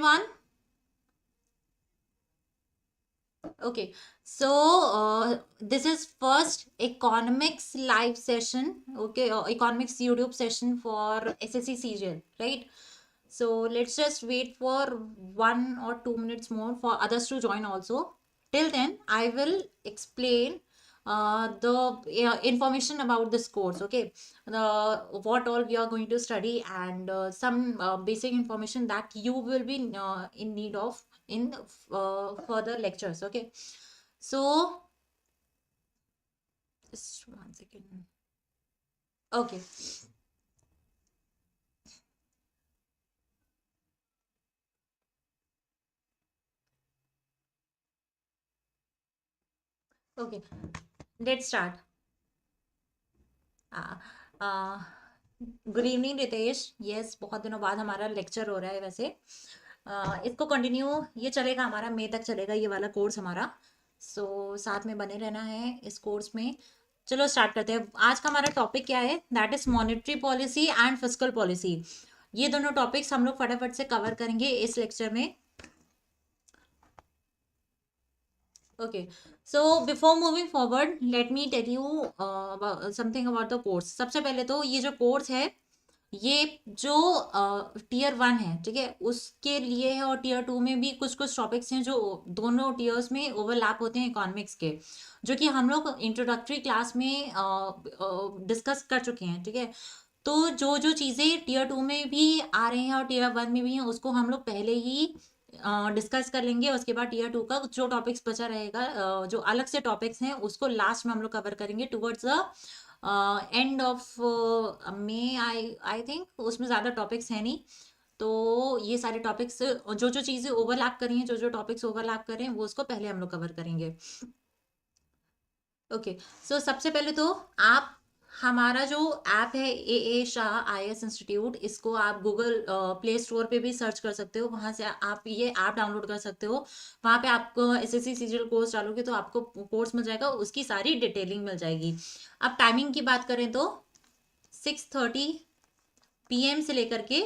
everyone. Okay, so this is first economics live session. Okay, economics YouTube session for SSC CGL, right? So let's just wait for 1 or 2 minutes more for others to join also. Till then, I will explain the information about this course. Okay, what all we are going to study and some basic information that you will be in need of in further lectures. Okay, so just 1 second. Okay. Okay, let's start. Good evening Ritesh. Yes, बहुत दिनों बाद हमारा lecture हो रहा है. वैसे इसको continue ये चलेगा, हमारा मई तक चलेगा ये वाला कोर्स हमारा. सो साथ में बने रहना है इस कोर्स में. चलो स्टार्ट करते हैं. आज का हमारा टॉपिक क्या है? That is monetary policy and fiscal policy. ये दोनों टॉपिक्स हम लोग फटाफट से कवर करेंगे इस लेक्चर में. Okay, so before moving forward, let me tell you something about the course. सबसे पहले तो ये जो कोर्स है, ये जो टीयर 1 है, ठीक है, उसके लिए है. और टीयर 2 में भी कुछ कुछ टॉपिक्स हैं जो दोनों टीयर्स में ओवरलैप होते हैं इकोनॉमिक्स के, जो कि हम लोग इंट्रोडक्टरी क्लास में डिस्कस कर चुके हैं. ठीक है, तो जो जो चीज़ें टीयर 2 में भी आ रहे हैं और टीयर 1 में भी हैं, उसको हम लोग पहले ही डिस्कस कर लेंगे. उसके बाद टीयर 2 का जो टॉपिक्स बचा रहेगा, जो अलग से टॉपिक्स हैं, उसको लास्ट में हम लोग कवर करेंगे towards the end of May. I think उसमें ज़्यादा टॉपिक्स हैं नहीं, तो ये सारे टॉपिक्स जो जो चीज़ें ओवरलैप कर रही हैं, जो जो टॉपिक्स ओवरलैप कर रहे हैं, वो उसको पहले हम लोग कवर करेंगे. ओके, सो सबसे पहले तो आप हमारा जो ऐप है ए ए शाह IAS इंस्टीट्यूट, इसको आप गूगल प्ले स्टोर पे भी सर्च कर सकते हो. वहां से आप ये ऐप डाउनलोड कर सकते हो. वहां पे आपको SSC CGL कोर्स डालोगे तो आपको कोर्स मिल जाएगा, उसकी सारी डिटेलिंग मिल जाएगी. अब टाइमिंग की बात करें तो 6:30 PM से लेकर के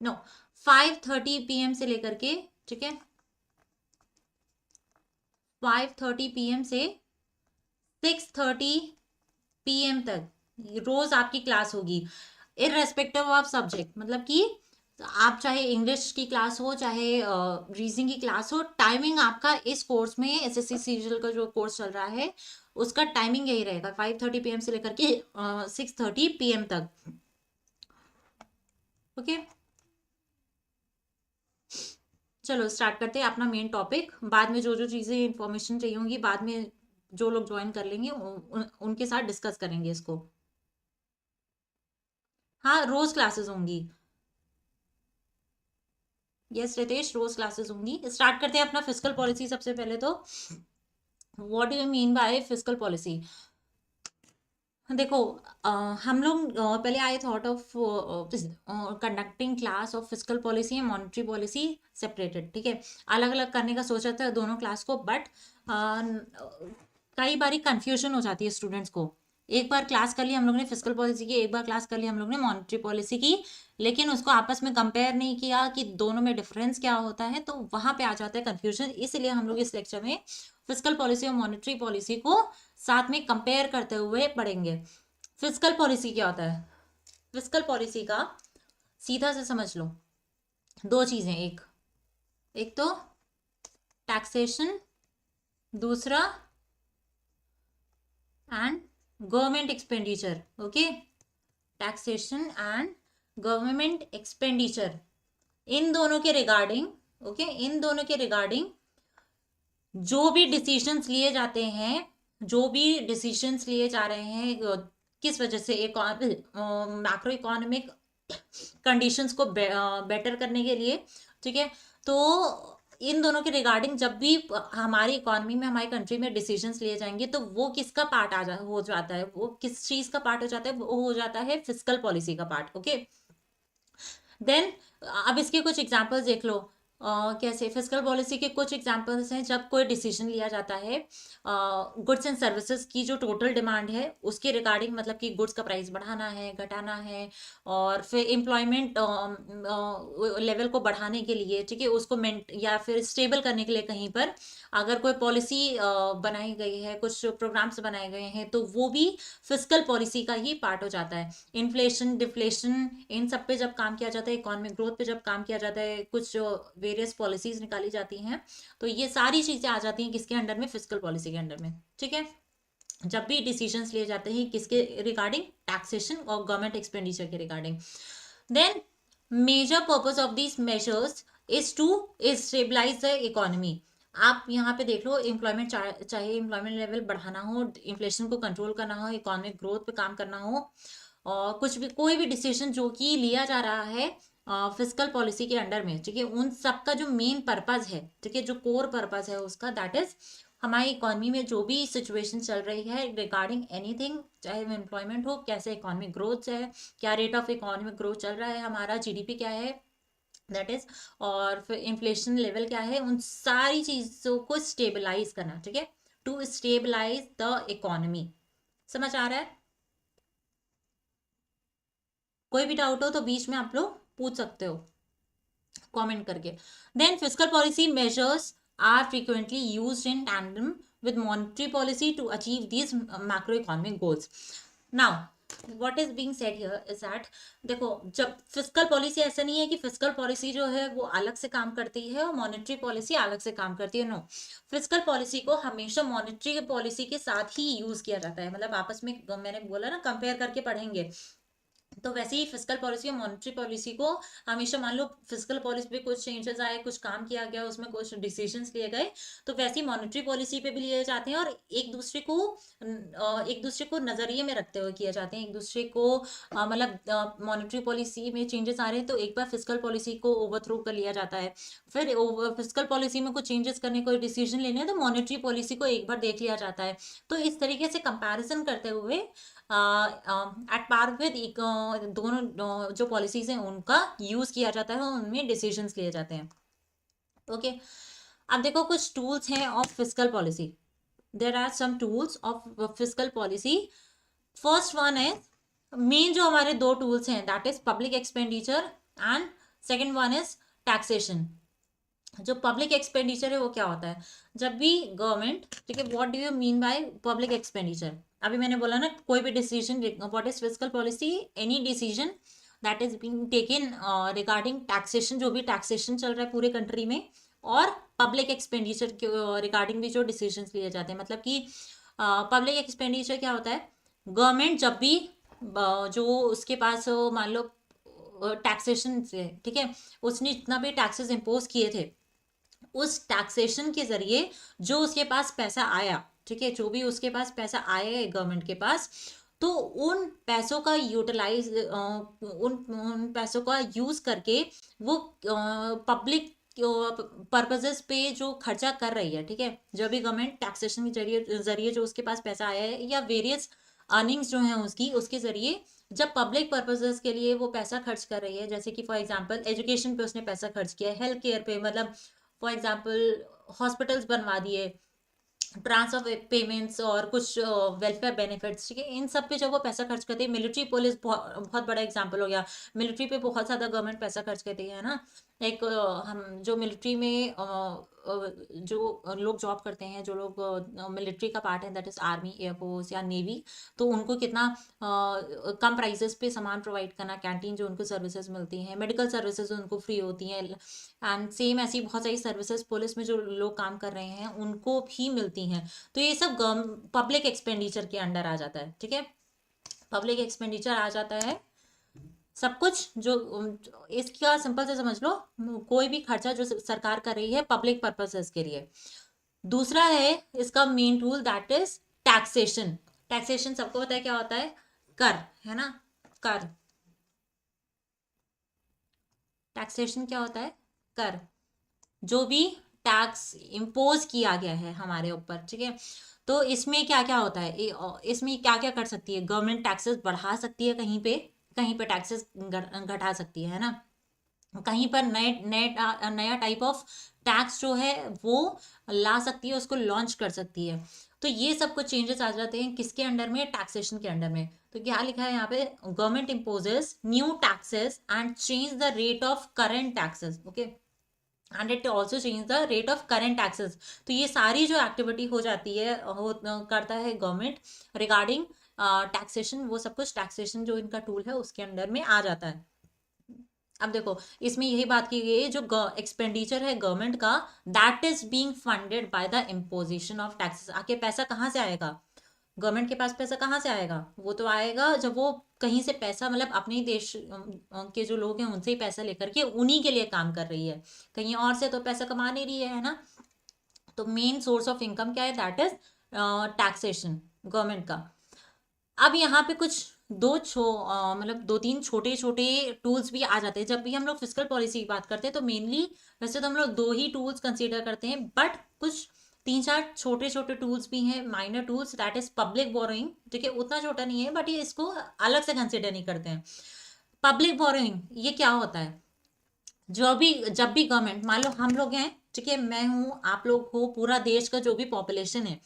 नो 5:30 PM से लेकर के, ठीक है, 5:30 PM से 6:30 PM तक रोज आपकी क्लास होगी, इररेस्पेक्टिव ऑफ सब्जेक्ट. मतलब कि आप चाहे इंग्लिश की क्लास हो, चाहे रीजनिंग की क्लास हो, टाइमिंग आपका इस कोर्स में SSC CGL का जो कोर्स चल रहा है, उसका टाइमिंग यही रहेगा 5:30 PM से लेकर के 6:30 PM तक. ओके, चलो स्टार्ट करते हैं अपना मेन टॉपिक. बाद में जो जो चीज़ें इंफॉर्मेशन चाहिए होंगी, बाद में जो लोग ज्वाइन कर लेंगे उनके साथ डिस्कस करेंगे इसको. हाँ, रोज क्लासेस होंगी. यस रितेश, रोज क्लासेस होंगी. स्टार्ट करते हैं अपना फिस्कल पॉलिसी. सबसे पहले तो what do you mean by fiscal policy? देखो, हम लोग पहले I thought of conducting class of fiscal policy and monetary policy separated. ठीक है, अलग अलग करने का सोचा था दोनों क्लास को, बट कई बारी कंफ्यूजन हो जाती है स्टूडेंट्स को. एक बार क्लास कर ली हम लोग ने फिस्कल पॉलिसी की, एक बार क्लास कर ली हम लोग ने मॉनेटरी पॉलिसी की, लेकिन उसको आपस में कंपेयर नहीं किया कि दोनों में डिफरेंस क्या होता है, तो वहां पे आ जाता है कंफ्यूजन. इसलिए हम लोग इस लेक्चर में फिस्कल पॉलिसी और मॉनेटरी पॉलिसी को साथ में कंपेयर करते हुए पढ़ेंगे. फिस्कल पॉलिसी क्या होता है? फिस्कल पॉलिसी का सीधा से समझ लो, दो चीजें. एक एक तो टैक्सेशन, दूसरा and government expenditure. Okay, taxation and government expenditure, इन दोनों के रिगार्डिंग, ओके, इन दोनों के रिगार्डिंग जो भी डिसीजंस लिए जाते हैं, जो भी डिसीजंस लिए जा रहे हैं, किस वजह से एक मैक्रो इकोनॉमिक कंडीशंस को बेटर करने के लिए. ठीक है, तो इन दोनों के रिगार्डिंग जब भी हमारी इकोनॉमी में, हमारी कंट्री में डिसीजंस लिए जाएंगे, तो वो किसका पार्ट हो जाता है, वो किस चीज का पार्ट हो जाता है? वो हो जाता है फिस्कल पॉलिसी का पार्ट. ओके, देन अब इसके कुछ एग्जांपल्स देख लो. कैसे फिजिकल पॉलिसी के कुछ एग्जांपल्स हैं जब कोई डिसीजन लिया जाता है गुड्स एंड सर्विसेज की जो टोटल डिमांड है उसके रिगार्डिंग, मतलब कि गुड्स का प्राइस बढ़ाना है, घटाना है, और फिर एम्प्लॉयमेंट लेवल को बढ़ाने के लिए, ठीक है, उसको मेंट या फिर स्टेबल करने के लिए कहीं पर अगर कोई पॉलिसी बनाई गई है, कुछ प्रोग्राम्स बनाए गए हैं, तो वो भी फिजिकल पॉलिसी का ही पार्ट हो जाता है। इन्फ्लेशन, डिफ्लेशन, इन सब पे जब काम किया जाता है, इकोनॉमिक ग्रोथ पे जब काम किया जाता है, कुछ वेरियस पॉलिसीज निकाली जाती हैं, तो ये सारी चीजें आ जाती हैं किसके अंडर में? फिजिकल पॉलिसी के अंडर में, ठीक है। जब भी डिसीजंस लिए जाते हैं किसके रिगार्डिंग? टैक्सेशन और गवर्नमेंट एक्सपेंडिचर के regarding. Then major purpose of these measures is to stabilise the economy. आप यहाँ पे देख लो, एम्प्लॉयमेंट चाहे एम्प्लॉयमेंट लेवल बढ़ाना हो, इन्फ्लेशन को कंट्रोल करना हो, इकोनॉमिक ग्रोथ पे काम करना हो, और कुछ भी कोई भी डिसीजन जो कि लिया जा रहा है फिजिकल पॉलिसी के अंडर में, ठीक है, उन सब का जो मेन पर्पज है, ठीक है, जो कोर पर्पज है उसका, दैट इज हमारी इकोनॉमी में जो भी सिचुएशन चल रही है रिगार्डिंग एनीथिंग, चाहे वो एम्प्लॉयमेंट हो, कैसे इकोनॉमिक ग्रोथ है, क्या रेट ऑफ इकोनॉमिक ग्रोथ चल रहा है हमारा, जीडीपी क्या है, दैट इज, और फिर इन्फ्लेशन लेवल क्या है, उन सारी चीजों को स्टेबलाइज करना, ठीक है, टू स्टेबलाइज द इकोनॉमी। समझ आ रहा है? कोई भी डाउट हो तो बीच में आप लोग पूछ सकते हो कमेंट करके। Then physical policy measures are frequently used in tandem with monetary policy to achieve these macroeconomic goals. Now what is being said here is that देखो, जब फिजिकल पॉलिसी, ऐसा नहीं है कि फिजिकल पॉलिसी जो है वो अलग से काम करती है और मॉनेटरी पॉलिसी अलग से काम करती है, नो। फिजिकल पॉलिसी को हमेशा मॉनेटरी पॉलिसी के साथ ही यूज किया जाता है, मतलब आपस में, मैंने बोला ना, कंपेयर करके पढ़ेंगे, तो वैसे ही फिजिकल पॉलिसी और मॉनेटरी पॉलिसी को हमेशा, मान लो फिजिकल पॉलिसी पे कुछ चेंजेस आए, कुछ काम किया गया, उसमें कुछ डिसीजंस लिए गए, तो वैसे ही मॉनेटरी पॉलिसी पे भी लिए जाते हैं, और एक दूसरे को नजरिए में रखते हुए किए जाते हैं, एक दूसरे को, मतलब मॉनेटरी पॉलिसी में चेंजेस आ रहे हैं तो एक बार फिजिकल पॉलिसी को ओवरथ्रो कर लिया जाता है, फिर फिजिकल पॉलिसी में कुछ चेंजेस करने, कोई डिसीजन लेने हैं तो मॉनेटरी पॉलिसी को एक बार देख लिया जाता है। तो इस तरीके से कंपैरिजन करते हुए एट पार विद दोनों जो पॉलिसीज हैं उनका यूज किया जाता है, उनमें डिसीजंस लिए जाते हैं, ओके। अब देखो कुछ टूल्स हैं of physical policy. There are some tools of physical policy. First one है, मेन जो हमारे दो टूल्स हैं, that is public expenditure and second one is taxation. जो पब्लिक एक्सपेंडिचर है वो क्या होता है? जब भी गवर्नमेंट, ठीक है, what do you mean by public expenditure? अभी मैंने बोला ना, कोई भी decision, what is physical policy? Any decision that is being taken regarding taxation, जो भी टैक्सेशन चल रहा है पूरे कंट्री में, और पब्लिक एक्सपेंडिचर के रिगार्डिंग भी जो डिसीजन लिए जाते हैं, मतलब कि पब्लिक एक्सपेंडिचर क्या होता है? गवर्नमेंट जब भी जो उसके पास मान लो टैक्सेशन से, ठीक है, उसने जितना भी टैक्सेस इम्पोज किए थे, उस टैक्सेशन के जरिए जो उसके पास पैसा आया, ठीक है, जो भी उसके पास पैसा आया है गवर्नमेंट के पास, तो उन पैसों का यूटिलाइज, उन पैसों का यूज करके वो पब्लिक पर्पजेस पे जो खर्चा कर रही है, ठीक है, जब भी गवर्नमेंट टैक्सेशन के जरिए जो उसके पास पैसा आया है, या वेरियस अर्निंग्स जो है उसकी, उसके जरिए जब पब्लिक पर्पजेस के लिए वो पैसा खर्च कर रही है, जैसे कि फॉर एग्जांपल एजुकेशन पे उसने पैसा खर्च किया, हेल्थ केयर पे, मतलब फॉर एग्जांपल हॉस्पिटल्स बनवा दिए, ट्रांसफर पेमेंट्स और कुछ वेलफेयर बेनिफिट्स, ठीक है, इन सब पे जब वो पैसा खर्च करती है, मिलिट्री पुलिस बहुत बड़ा एग्जांपल हो गया, मिलिट्री पे बहुत ज़्यादा गवर्नमेंट पैसा खर्च करती है ना। एक हम जो मिलिट्री में जो लोग जॉब करते हैं, जो लोग मिलिट्री का पार्ट है, दैट इज आर्मी, एयरफोर्स या नेवी, तो उनको कितना कम प्राइसेस पे सामान प्रोवाइड करना, कैंटीन जो उनको सर्विसेज मिलती हैं, मेडिकल सर्विसेज उनको फ्री होती हैं, एंड सेम ऐसी बहुत सारी सर्विसेज पुलिस में जो लोग काम कर रहे हैं उनको भी मिलती हैं। तो ये सब पब्लिक एक्सपेंडिचर के अंडर आ जाता है, ठीक है, पब्लिक एक्सपेंडिचर आ जाता है सब कुछ। जो इसका सिंपल से समझ लो, कोई भी खर्चा जो सरकार कर रही है पब्लिक पर्पसेस के लिए। दूसरा है इसका main tool, that is taxation. Taxation सबको पता है क्या होता है? कर, है ना, कर। टैक्सेशन क्या होता है? कर। जो भी टैक्स इम्पोज किया गया है हमारे ऊपर, ठीक है, तो इसमें क्या क्या होता है, इसमें क्या क्या कर सकती है गवर्नमेंट? टैक्सेस बढ़ा सकती है, कहीं पे टैक्सेस घटा सकती है ना। कहीं पर नए नए नया टाइप ऑफ टैक्स जो है वो ला सकती है, उसको लॉन्च कर सकती है। तो ये सब कुछ चेंजेस आ जाते हैं किसके अंडर में, टैक्सेशन के अंडर में। तो क्या लिखा है यहाँ पे, government imposes new taxes and change the rate of current taxes, okay, and it also change the rate of current taxes. तो ये सारी जो एक्टिविटी हो जाती है, करता है गवर्नमेंट रिगार्डिंग टैक्सेशन, वो सब कुछ टैक्सेशन जो इनका टूल है उसके अंडर में आ जाता है। अब देखो, इसमें यही बात की गई है, जो एक्सपेंडिचर है गवर्नमेंट का, that is being funded by the imposition of taxes. आके पैसा कहाँ से आएगा, गवर्नमेंट के पास पैसा कहाँ से आएगा, वो तो आएगा जब वो कहीं से पैसा, मतलब अपने ही देश के जो लोग हैं उनसे ही पैसा लेकर के उन्हीं के लिए काम कर रही है, कहीं और से तो पैसा कमा नहीं रही है ना। तो मेन सोर्स ऑफ इनकम क्या है, दैट इज टैक्सेशन गवर्नमेंट का। अब यहाँ पे कुछ मतलब दो तीन छोटे छोटे टूल्स भी आ जाते हैं जब भी हम लोग फिजिकल पॉलिसी की बात करते हैं। तो मेनली वैसे तो हम लोग दो ही टूल्स कंसीडर करते हैं, बट कुछ तीन चार छोटे छोटे टूल्स भी हैं, minor tools, that is public borrowing. ठीक है, उतना छोटा नहीं है बट ये इसको अलग से कंसिडर नहीं करते हैं। पब्लिक बोरोइंग ये क्या होता है, जब भी गवर्नमेंट, मान लो हम लोग हैं, ठीक है, मैं हूँ, आप लोग हो, पूरा देश का जो भी पॉपुलेशन है,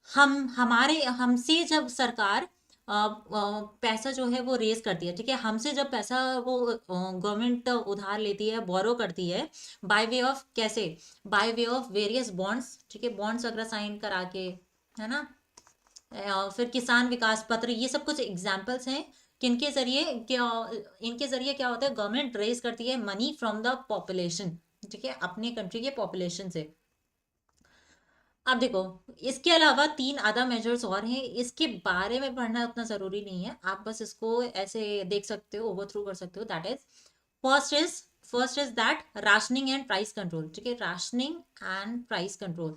हमारे हमसे जब सरकार पैसा जो है वो रेज करती है, ठीक है, हमसे जब पैसा वो गवर्नमेंट उधार लेती है, बोरो करती है, बाय वे ऑफ कैसे, by way of various bonds, ठीक है, बॉन्ड्स वगैरह साइन करा के, है ना। फिर किसान विकास पत्र, ये सब कुछ एग्जाम्पल्स हैं किनके जरिए क्या, इनके जरिए क्या होता है, गवर्नमेंट रेज करती है मनी फ्रॉम द पॉपुलेशन, ठीक है, अपने कंट्री के पॉपुलेशन से। अब देखो, इसके अलावा तीन अदर मेजर्स और हैं, इसके बारे में पढ़ना उतना जरूरी नहीं है, आप बस इसको ऐसे देख सकते हो, ओवर थ्रू कर सकते हो। That is first is first is that rationing and price control, ठीक है, rationing and price control.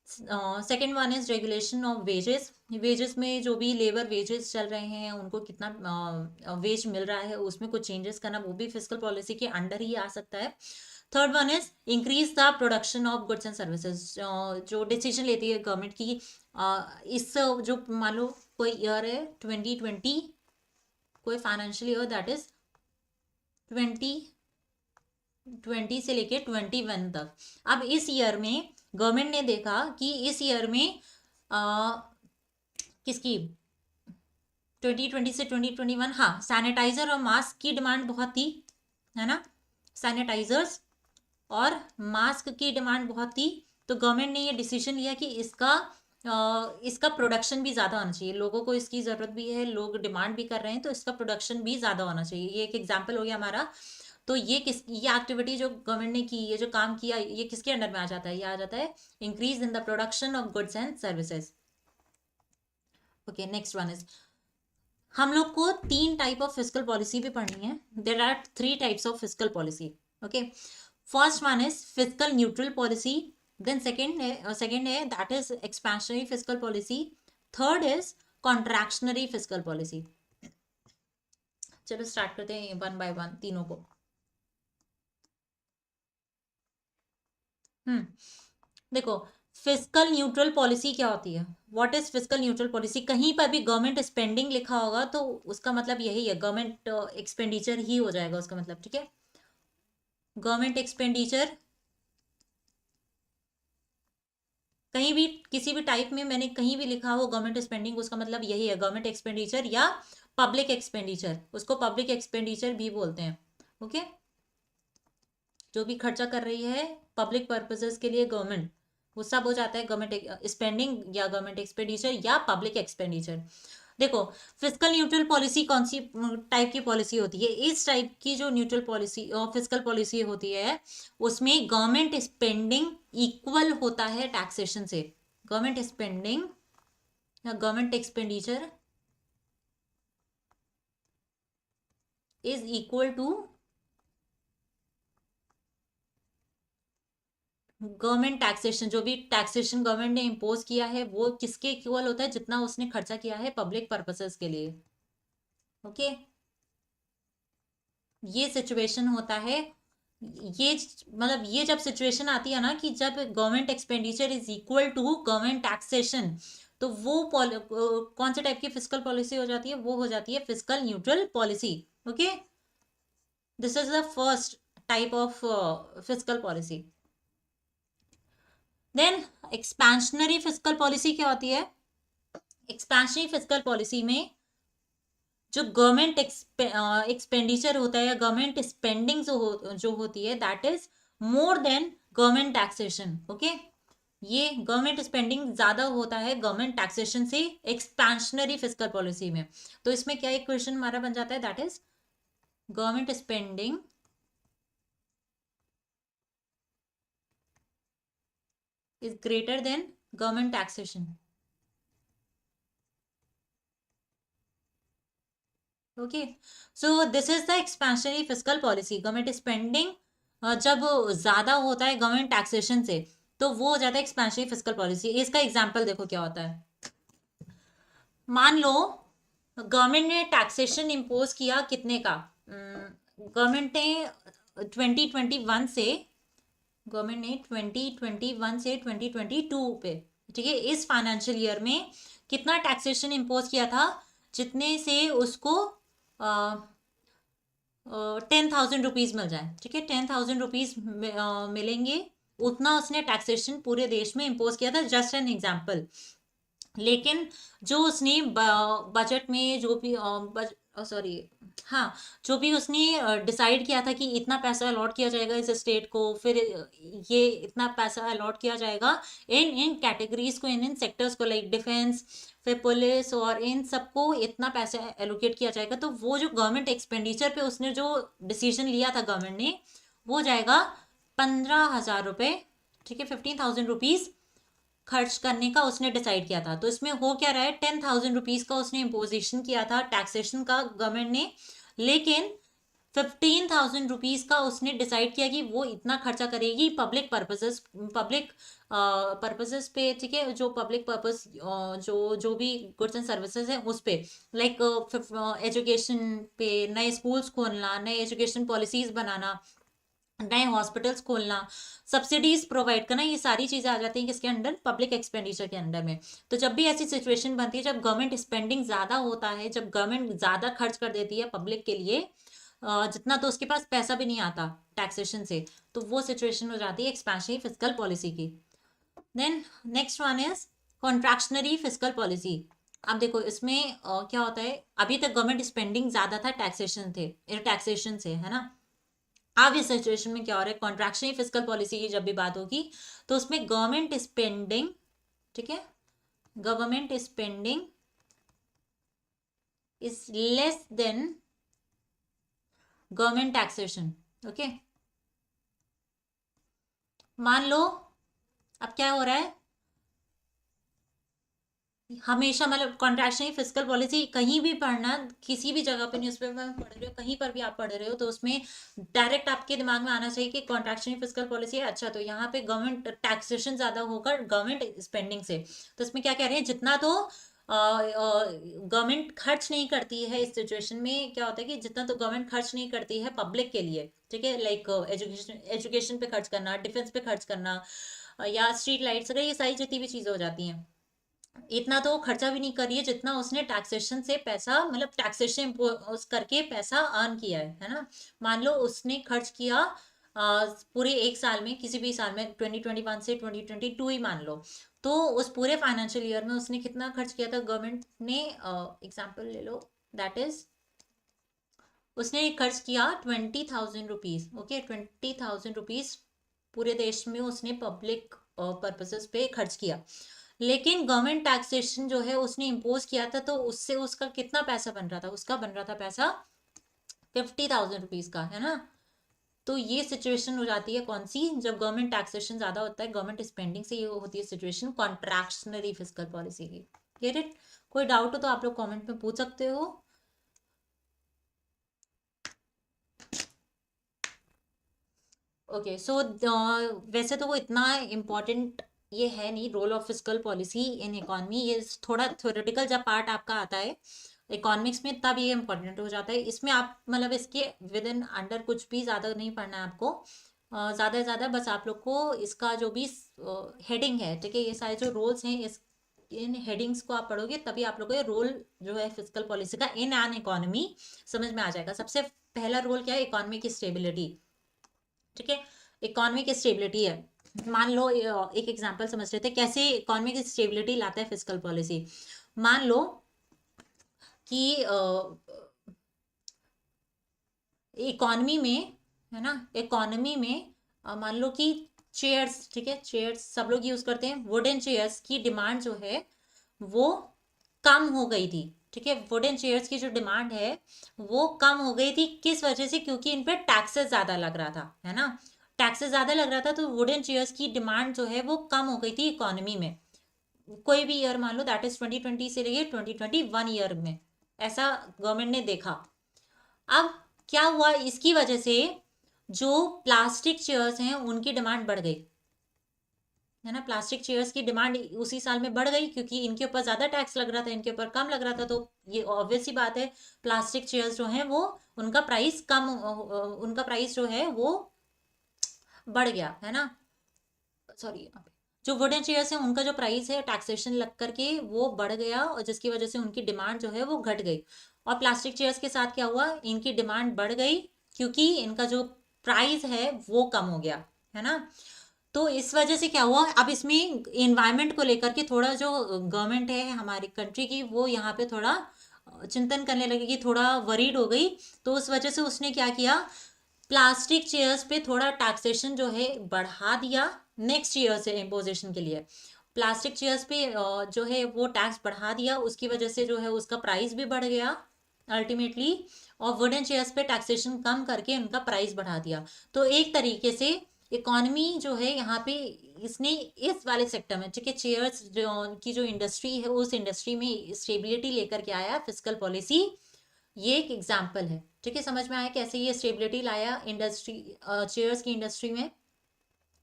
Second one is regulation of wages, wages में जो भी लेबर वेजेस चल रहे हैं उनको कितना वेज मिल रहा है, उसमें कुछ चेंजेस करना, वो भी फिजिकल पॉलिसी के अंडर ही आ सकता है। Third one is increase the production of goods and services, जो डिसीजन लेती है गवर्नमेंट की, इस जो मान लो कोई ईयर है 2020, कोई फाइनेंशियल ईयर दैट इज 2020 से लेके 21 तक। अब इस ईयर में गवर्नमेंट ने देखा कि इस ईयर में किसकी, 2020 से 2021, हाँ, सैनिटाइजर और मास्क की डिमांड बहुत थी, है ना, सैनिटाइजर्स और मास्क की डिमांड बहुत थी। तो गवर्नमेंट ने ये डिसीजन लिया कि इसका प्रोडक्शन भी ज़्यादा होना चाहिए, लोगों को इसकी ज़रूरत भी है, लोग डिमांड भी कर रहे हैं, तो इसका प्रोडक्शन भी ज़्यादा होना चाहिए। ये एक एग्जाम्पल हो गया हमारा। तो ये एक्टिविटी जो गवर्नमेंट ने की, ये जो काम किया, ये किसके अंडर में आ जाता है, ये आ जाता है increase in the production of goods and services. Okay, next one is, हम लोग को तीन टाइप ऑफ फिजिकल पॉलिसी भी पढ़नी है। There are three types of physical policy, okay. First one is physical neutral policy, then second है that is expansionary physical policy, third is contractionary physical policy. चलो start करते हैं one by one तीनों को। देखो, फिजिकल न्यूट्रल पॉलिसी क्या होती है, what is physical neutral policy. कहीं पर भी गवर्नमेंट स्पेंडिंग लिखा होगा तो उसका मतलब यही है, गवर्नमेंट एक्सपेंडिचर ही हो जाएगा उसका मतलब, ठीक है, गवर्नमेंट एक्सपेंडिचर। कहीं भी किसी भी टाइप में मैंने कहीं भी लिखा हो गवर्नमेंट स्पेंडिंग, उसका मतलब यही है, गवर्नमेंट एक्सपेंडिचर या पब्लिक एक्सपेंडिचर, उसको पब्लिक एक्सपेंडिचर भी बोलते हैं, ओके। जो भी खर्चा कर रही है पब्लिक पर्पसेस के लिए गवर्नमेंट, वो सब हो जाता है गवर्नमेंट स्पेंडिंग या गवर्नमेंट एक्सपेंडिचर या पब्लिक एक्सपेंडिचर। देखो, फिजिकल न्यूट्रल पॉलिसी कौन सी टाइप की पॉलिसी होती है, इस टाइप की जो न्यूट्रल पॉलिसी और फिजिकल पॉलिसी होती है उसमें गवर्नमेंट स्पेंडिंग इक्वल होता है टैक्सेशन से, गवर्नमेंट स्पेंडिंग या government expenditure is equal to government taxation. जो भी टैक्सेशन गवर्नमेंट ने इम्पोज किया है वो किसके इक्वल होता है, जितना उसने खर्चा किया है पब्लिक पर्पसेस के लिए, ओके। ये सिचुएशन होता है, ये मतलब ये जब सिचुएशन आती है ना कि जब government expenditure is equal to government taxation, तो वो कौन से टाइप की फिजिकल पॉलिसी हो जाती है, वो हो जाती है physical neutral policy, okay. This is the first type of fiscal policy. Then expansionary fiscal policy क्या होती है? एक्सपेंशनरी फिस्कल पॉलिसी में जो गवर्नमेंट एक्सपेंडिचर होता है या गवर्नमेंट स्पेंडिंग जो होती है, that is more than government taxation. Okay, ये गवर्नमेंट स्पेंडिंग ज्यादा होता है गवर्नमेंट टैक्सेशन से एक्सपेंशनरी फिस्कल पॉलिसी में। तो इसमें क्या एक क्वेश्चन हमारा बन जाता है, that is government spending is greater than government taxation. Okay, so this is the expansionary fiscal policy. Government spending जब ज्यादा होता है गवर्नमेंट टैक्सेशन से, तो वो हो जाता है एक्सपेंशनरी फिस्कल पॉलिसी। इसका एग्जांपल देखो क्या होता है। मान लो गवर्नमेंट ने टैक्सेशन इम्पोज किया कितने का, गवर्नमेंट ने 2021 से, गवर्नमेंट ने 2021 से 2022 पे, ठीक है, इस फाइनेंशियल ईयर में कितना टैक्सेशन इम्पोज किया था, जितने से उसको 10,000 रुपीज मिल जाए। ठीक है, 10,000 रुपीज मिलेंगे, उतना उसने टैक्सेशन पूरे देश में इम्पोज किया था, जस्ट एन एग्जाम्पल। लेकिन जो उसने बजट में जो भी सॉरी, हाँ, जो भी उसने डिसाइड किया था कि इतना पैसा अलॉट किया जाएगा इस स्टेट को, फिर ये इतना पैसा अलॉट किया जाएगा इन इन कैटेगरीज को, इन इन सेक्टर्स को, लाइक डिफेंस, फिर पुलिस, और इन सबको इतना पैसा एलोकेट किया जाएगा। तो वो जो गवर्नमेंट एक्सपेंडिचर पे उसने जो डिसीजन लिया था गवर्नमेंट ने, वो जाएगा 15,000 रुपये। ठीक है, 15,000 रुपीज खर्च करने का उसने डिसाइड किया था। तो इसमें हो क्या रहा है, 10,000 रुपीज का उसने इम्पोजिशन किया था टैक्सेशन का गवर्नमेंट ने, लेकिन 15,000 रुपीज का उसने डिसाइड किया कि वो इतना खर्चा करेगी पब्लिक पर्पसेस, पब्लिक पर्पसेस पे। ठीक है, जो पब्लिक पर्पस जो जो भी गुड्स एंड सर्विसेज है उस पे, लाइक एजुकेशन पे, नए स्कूल्स खोलना, नए एजुकेशन पॉलिसीज बनाना, नए हॉस्पिटल्स खोलना, सब्सिडीज प्रोवाइड करना, ये सारी चीजें आ जाती हैं किसके अंडर, पब्लिक एक्सपेंडिचर के अंडर में। तो जब भी ऐसी सिचुएशन बनती है, जब गवर्नमेंट स्पेंडिंग ज्यादा होता है, जब गवर्नमेंट ज्यादा खर्च कर देती है पब्लिक के लिए, जितना तो उसके पास पैसा भी नहीं आता टैक्सेशन से, तो वो सिचुएशन हो जाती है एक्सपेंशनरी फिस्कल पॉलिसी की। Then next one is contractionary fiscal policy. अब देखो इसमें क्या होता है, अभी तक गवर्नमेंट स्पेंडिंग ज्यादा था टैक्सेशन से, है ना। अब इस सिचुएशन में क्या हो रहा है, कॉन्ट्रैक्शनरी फिस्कल पॉलिसी की जब भी बात होगी, तो उसमें गवर्नमेंट स्पेंडिंग, ठीक है, government spending is less than government taxation. Okay, मान लो अब क्या हो रहा है, हमेशा मतलब कॉन्ट्रैक्शनरी फिस्कल पॉलिसी कहीं भी पढ़ना, किसी भी जगह पे न्यूज़पेपर में पढ़ रहे हो, कहीं पर भी आप पढ़ रहे हो, तो उसमें डायरेक्ट आपके दिमाग में आना चाहिए कि कॉन्ट्रैक्शनरी फिस्कल पॉलिसी है। अच्छा, तो यहाँ पे गवर्नमेंट टैक्सेशन ज्यादा होगा गवर्नमेंट स्पेंडिंग से। तो इसमें क्या कह रहे हैं, जितना तो गवर्नमेंट खर्च नहीं करती है, इस सिचुएशन में क्या होता है कि जितना तो गवर्नमेंट खर्च नहीं करती है पब्लिक के लिए, ठीक है, लाइक एजुकेशन पे खर्च करना, डिफेंस पे खर्च करना, या स्ट्रीट लाइट्स वगैरह, ये सारी जितनी भी चीजें हो जाती हैं, इतना तो खर्चा भी नहीं करी है जितना उसने टैक्सेशन से पैसा, मतलब टैक्सेशन करके पैसा अर्न किया है ना। मान लो उसने खर्च किया पूरे एक साल में, किसी भी साल में, 2021 से 2022 ही मान लो, तो उस पूरे फाइनेंशियल ईयर में उसने कितना खर्च किया था गवर्नमेंट ने, एग्जाम्पल ले लो, दैट इज उसने खर्च किया 20,000 रुपीज। ओके, 20,000 रुपीज पूरे देश में उसने पब्लिक पर्पसेस पे खर्च किया, लेकिन गवर्नमेंट टैक्सेशन जो है उसने इम्पोज किया था, तो उससे उसका कितना पैसा बन रहा था, उसका बन रहा था पैसा 50,000 रुपीज का, है ना। तो ये सिचुएशन हो जाती है कौन सी, जब गवर्नमेंट टैक्सेशन ज्यादा होता है गवर्नमेंट स्पेंडिंग से, ये होती है सिचुएशन कॉन्ट्रैक्शनरी फिस्कल पॉलिसी की। Get it? कोई डाउट हो तो आप लोग कमेंट में पूछ सकते हो। ओके, सो वैसे तो वो इतना इम्पोर्टेंट ये है नहीं, role of fiscal policy in economy, ये थोड़ा थ्योरेटिकल जब पार्ट आपका आता है इकोनॉमिक्स में, तब ये इम्पोर्टेंट हो जाता है। इसमें आप मतलब इसके विद इन अंडर कुछ भी ज़्यादा नहीं पढ़ना है आपको, ज़्यादा से ज़्यादा बस आप लोग को इसका जो भी हेडिंग है, ठीक है, ये सारे जो रोल्स हैं, इस इन हेडिंग्स को आप पढ़ोगे तभी आप लोगों को ये रोल जो है फिस्कल पॉलिसी का इन एन इकोनॉमी समझ में आ जाएगा। सबसे पहला रोल क्या है, इकोनॉमी की स्टेबिलिटी। ठीक है, इकोनॉमी की स्टेबिलिटी है। मान लो एक एग्जांपल समझ रहे थे कैसे इकोनॉमी की स्टेबिलिटी लाता है फिस्कल पॉलिसी। मान लो कि इकोनॉमी में, है ना, इकोनॉमी में मान लो कि चेयर्स, ठीक है, चेयर्स सब लोग यूज करते हैं, वुडन चेयर्स की डिमांड जो है वो कम हो गई थी। ठीक है, वुडन चेयर्स की जो डिमांड है वो कम हो गई थी, किस वजह से, क्योंकि इन पे टैक्सेस ज्यादा लग रहा था, है ना, टैक्सेस ज्यादा लग रहा था, तो वुडन चेयर्स की डिमांड जो है वो कम हो गई थी इकोनॉमी में। कोई भी ईयर मान लो, दैट इज 2020 से लेके 2021 ईयर में, ऐसा गवर्नमेंट ने देखा। अब क्या हुआ, इसकी वजह से जो प्लास्टिक चेयर्स हैं उनकी डिमांड बढ़ गई, है ना, प्लास्टिक चेयर्स की डिमांड उसी साल में बढ़ गई, क्योंकि इनके ऊपर ज्यादा टैक्स लग रहा था, इनके ऊपर कम लग रहा था, तो ये ऑब्वियस सी बात है, प्लास्टिक चेयर्स जो हैं वो उनका प्राइस कम, उनका प्राइस जो है वो बढ़ गया, है ना, सॉरी, जो वुडन चेयर्स हैं उनका जो प्राइस है टैक्सेशन लग करके वो बढ़ गया, और जिसकी वजह से उनकी डिमांड जो है वो घट गई। और प्लास्टिक चेयर्स के साथ क्या हुआ, इनकी डिमांड बढ़ गई, क्योंकि इनका जो प्राइस है वो कम हो गया, है ना। तो इस वजह से क्या हुआ, अब इसमें इन्वायरमेंट को लेकर के थोड़ा जो गवर्नमेंट है हमारी कंट्री की, वो यहाँ पे थोड़ा चिंतन करने लगी, कि थोड़ा वरीड हो गई। तो उस वजह से उसने क्या किया, प्लास्टिक चेयर्स पे थोड़ा टैक्सेशन जो है बढ़ा दिया नेक्स्ट ईयर से इम्पोजिशन के लिए। प्लास्टिक चेयर्स पे जो है वो टैक्स बढ़ा दिया, उसकी वजह से जो है उसका प्राइस भी बढ़ गया अल्टीमेटली, और वुडन चेयर्स पे टैक्सेशन कम करके उनका प्राइस बढ़ा दिया। तो एक तरीके से इकोनॉमी जो है यहाँ पे इसने इस वाले सेक्टर में, ठीक है, चेयर्स की जो इंडस्ट्री है उस इंडस्ट्री में स्टेबिलिटी लेकर के आया फिस्कल पॉलिसी। ये एक एग्जाम्पल है, ठीक है, समझ में आया कैसे ये स्टेबिलिटी लाया इंडस्ट्री, चेयर्स की इंडस्ट्री में,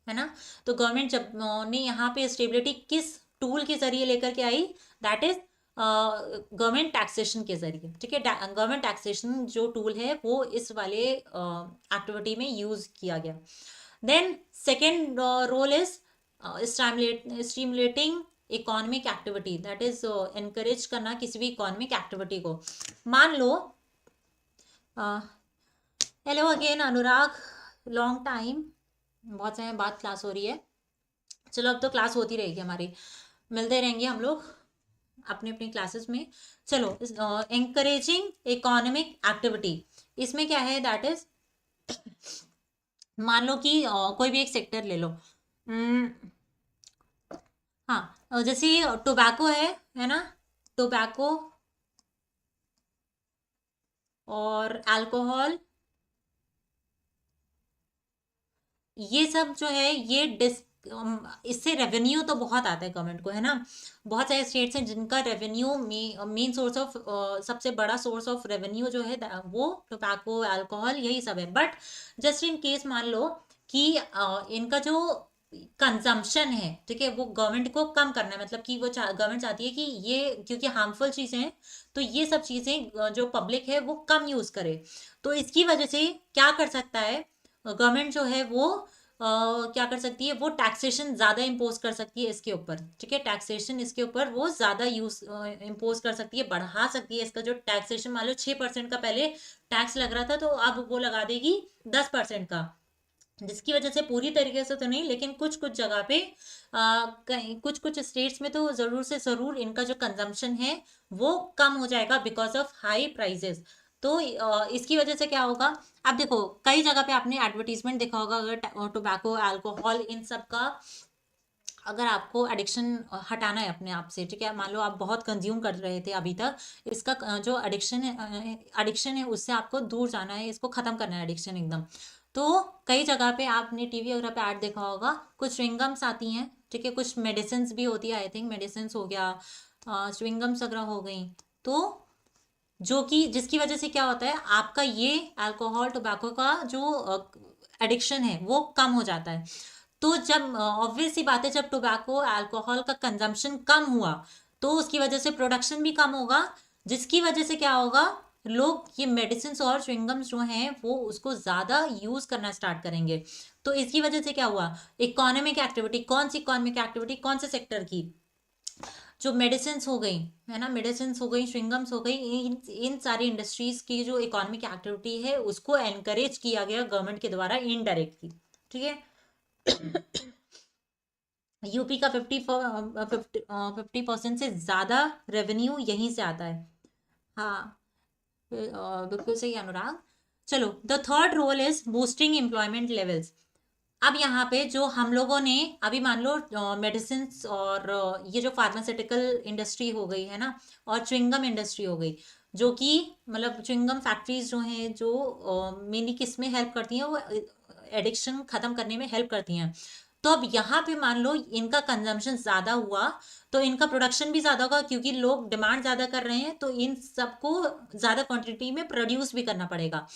है ना। तो गवर्नमेंट जब ने यहाँ पे स्टेबिलिटी किस टूल के जरिए लेकर के आई, दैट इज गवर्नमेंट टैक्सेशन के जरिए। ठीक है, गवर्नमेंट टैक्सेशन जो टूल है वो इस वाले एक्टिविटी में यूज किया गया। Then second role is stimulating economic activity, that is encourage करना किसी भी इकोनॉमिक एक्टिविटी को। मान लो, hello again Anurag, long time, बहुत समय बाद क्लास हो रही है। चलो अब तो क्लास होती रहेगी हमारी, मिलते रहेंगे हम लोग अपनी अपनी क्लासेस में। चलो, एंकरेजिंग इकोनॉमिक एक्टिविटी, इसमें क्या है, दैट इज मान लो कि कोई भी एक सेक्टर ले लो, हाँ, जैसे टोबैको है ना, टोबैको और अल्कोहल, ये सब जो है ये इससे रेवेन्यू तो बहुत आता है गवर्नमेंट को, है ना। बहुत सारे स्टेट्स हैं जिनका रेवेन्यू मेन सोर्स ऑफ, सबसे बड़ा सोर्स ऑफ रेवेन्यू जो है वो टोबैको अल्कोहल यही सब है। बट जस्ट इन केस मान लो कि इनका जो कंजम्पशन है, ठीक है, वो गवर्नमेंट को कम करना है, मतलब कि वो गवर्नमेंट चाहती है कि ये क्योंकि हार्मफुल चीज़ें हैं, तो ये सब चीज़ें जो पब्लिक है वो कम यूज़ करे। तो इसकी वजह से क्या कर सकता है गवर्नमेंट जो है वो क्या कर सकती है, वो टैक्सेशन ज़्यादा इम्पोज कर सकती है इसके ऊपर। ठीक है, टैक्सेशन इसके ऊपर वो ज़्यादा यूज इम्पोज कर सकती है, बढ़ा सकती है इसका जो टैक्सेशन, मान लो 6% का पहले टैक्स लग रहा था, तो अब वो लगा देगी 10% का, जिसकी वजह से पूरी तरीके से तो नहीं, लेकिन कुछ कुछ जगह पे कुछ कुछ स्टेट्स में तो ज़रूर से ज़रूर इनका जो कंजम्पशन है वो कम हो जाएगा बिकॉज ऑफ हाई प्राइजेस। तो इसकी वजह से क्या होगा, अब देखो कई जगह पे आपने एडवर्टीजमेंट देखा होगा, अगर टोबैको अल्कोहल इन सब का अगर आपको एडिक्शन हटाना है अपने आप से, ठीक है, मान लो आप बहुत कंज्यूम कर रहे थे अभी तक, इसका जो एडिक्शन है उससे आपको दूर जाना है, इसको ख़त्म करना है एडिक्शन एकदम। तो कई जगह पे आपने टीवी वगैरह पे ऐड देखा होगा, कुछ च्युइंगम्स आती हैं, ठीक है, कुछ मेडिसिन भी होती है, आई थिंक मेडिसिन हो गया, च्युइंगम्स वगैरह हो गई, तो जो कि जिसकी वजह से क्या होता है, आपका ये अल्कोहल टोबैको का जो एडिक्शन है वो कम हो जाता है। तो जब ऑब्वियस सी बात है, जब टोबैको अल्कोहल का कंजम्पशन कम हुआ तो उसकी वजह से प्रोडक्शन भी कम होगा, जिसकी वजह से क्या होगा, लोग ये मेडिसिन और च्युइंगम्स जो हैं वो उसको ज़्यादा यूज़ करना स्टार्ट करेंगे। तो इसकी वजह से क्या हुआ, इकोनॉमिक एक्टिविटी, कौन सी इकोनॉमिक एक्टिविटी, कौन से सेक्टर की, जो मेडिसिन हो गई, है ना, मेडिसिन हो गई, च्युइंगम्स हो गई, इन सारी इंडस्ट्रीज की जो इकोनॉमिक एक्टिविटी है उसको एनकरेज किया गया गवर्नमेंट के द्वारा इनडायरेक्टली। ठीक है। यूपी का 50% से ज्यादा रेवेन्यू यहीं से आता है। हाँ, बिल्कुल सही अनुराग। चलो, the third role is boosting employment levels. अब यहाँ पे जो हम लोगों ने अभी मान लो मेडिसिन और ये जो फार्मास्यूटिकल इंडस्ट्री हो गई है ना, और च्युइंगम इंडस्ट्री हो गई, जो कि मतलब च्युइंगम फैक्ट्रीज जो हैं, जो मेनली किस में हेल्प करती हैं, वो एडिक्शन खत्म करने में हेल्प करती हैं। तो अब यहाँ पे मान लो इनका कंजम्पशन ज्यादा हुआ, तो इनका प्रोडक्शन भी ज्यादा होगा, क्योंकि लोग डिमांड ज्यादा कर रहे हैं, तो इन सबको ज्यादा क्वांटिटी में प्रोड्यूस भी करना पड़ेगा।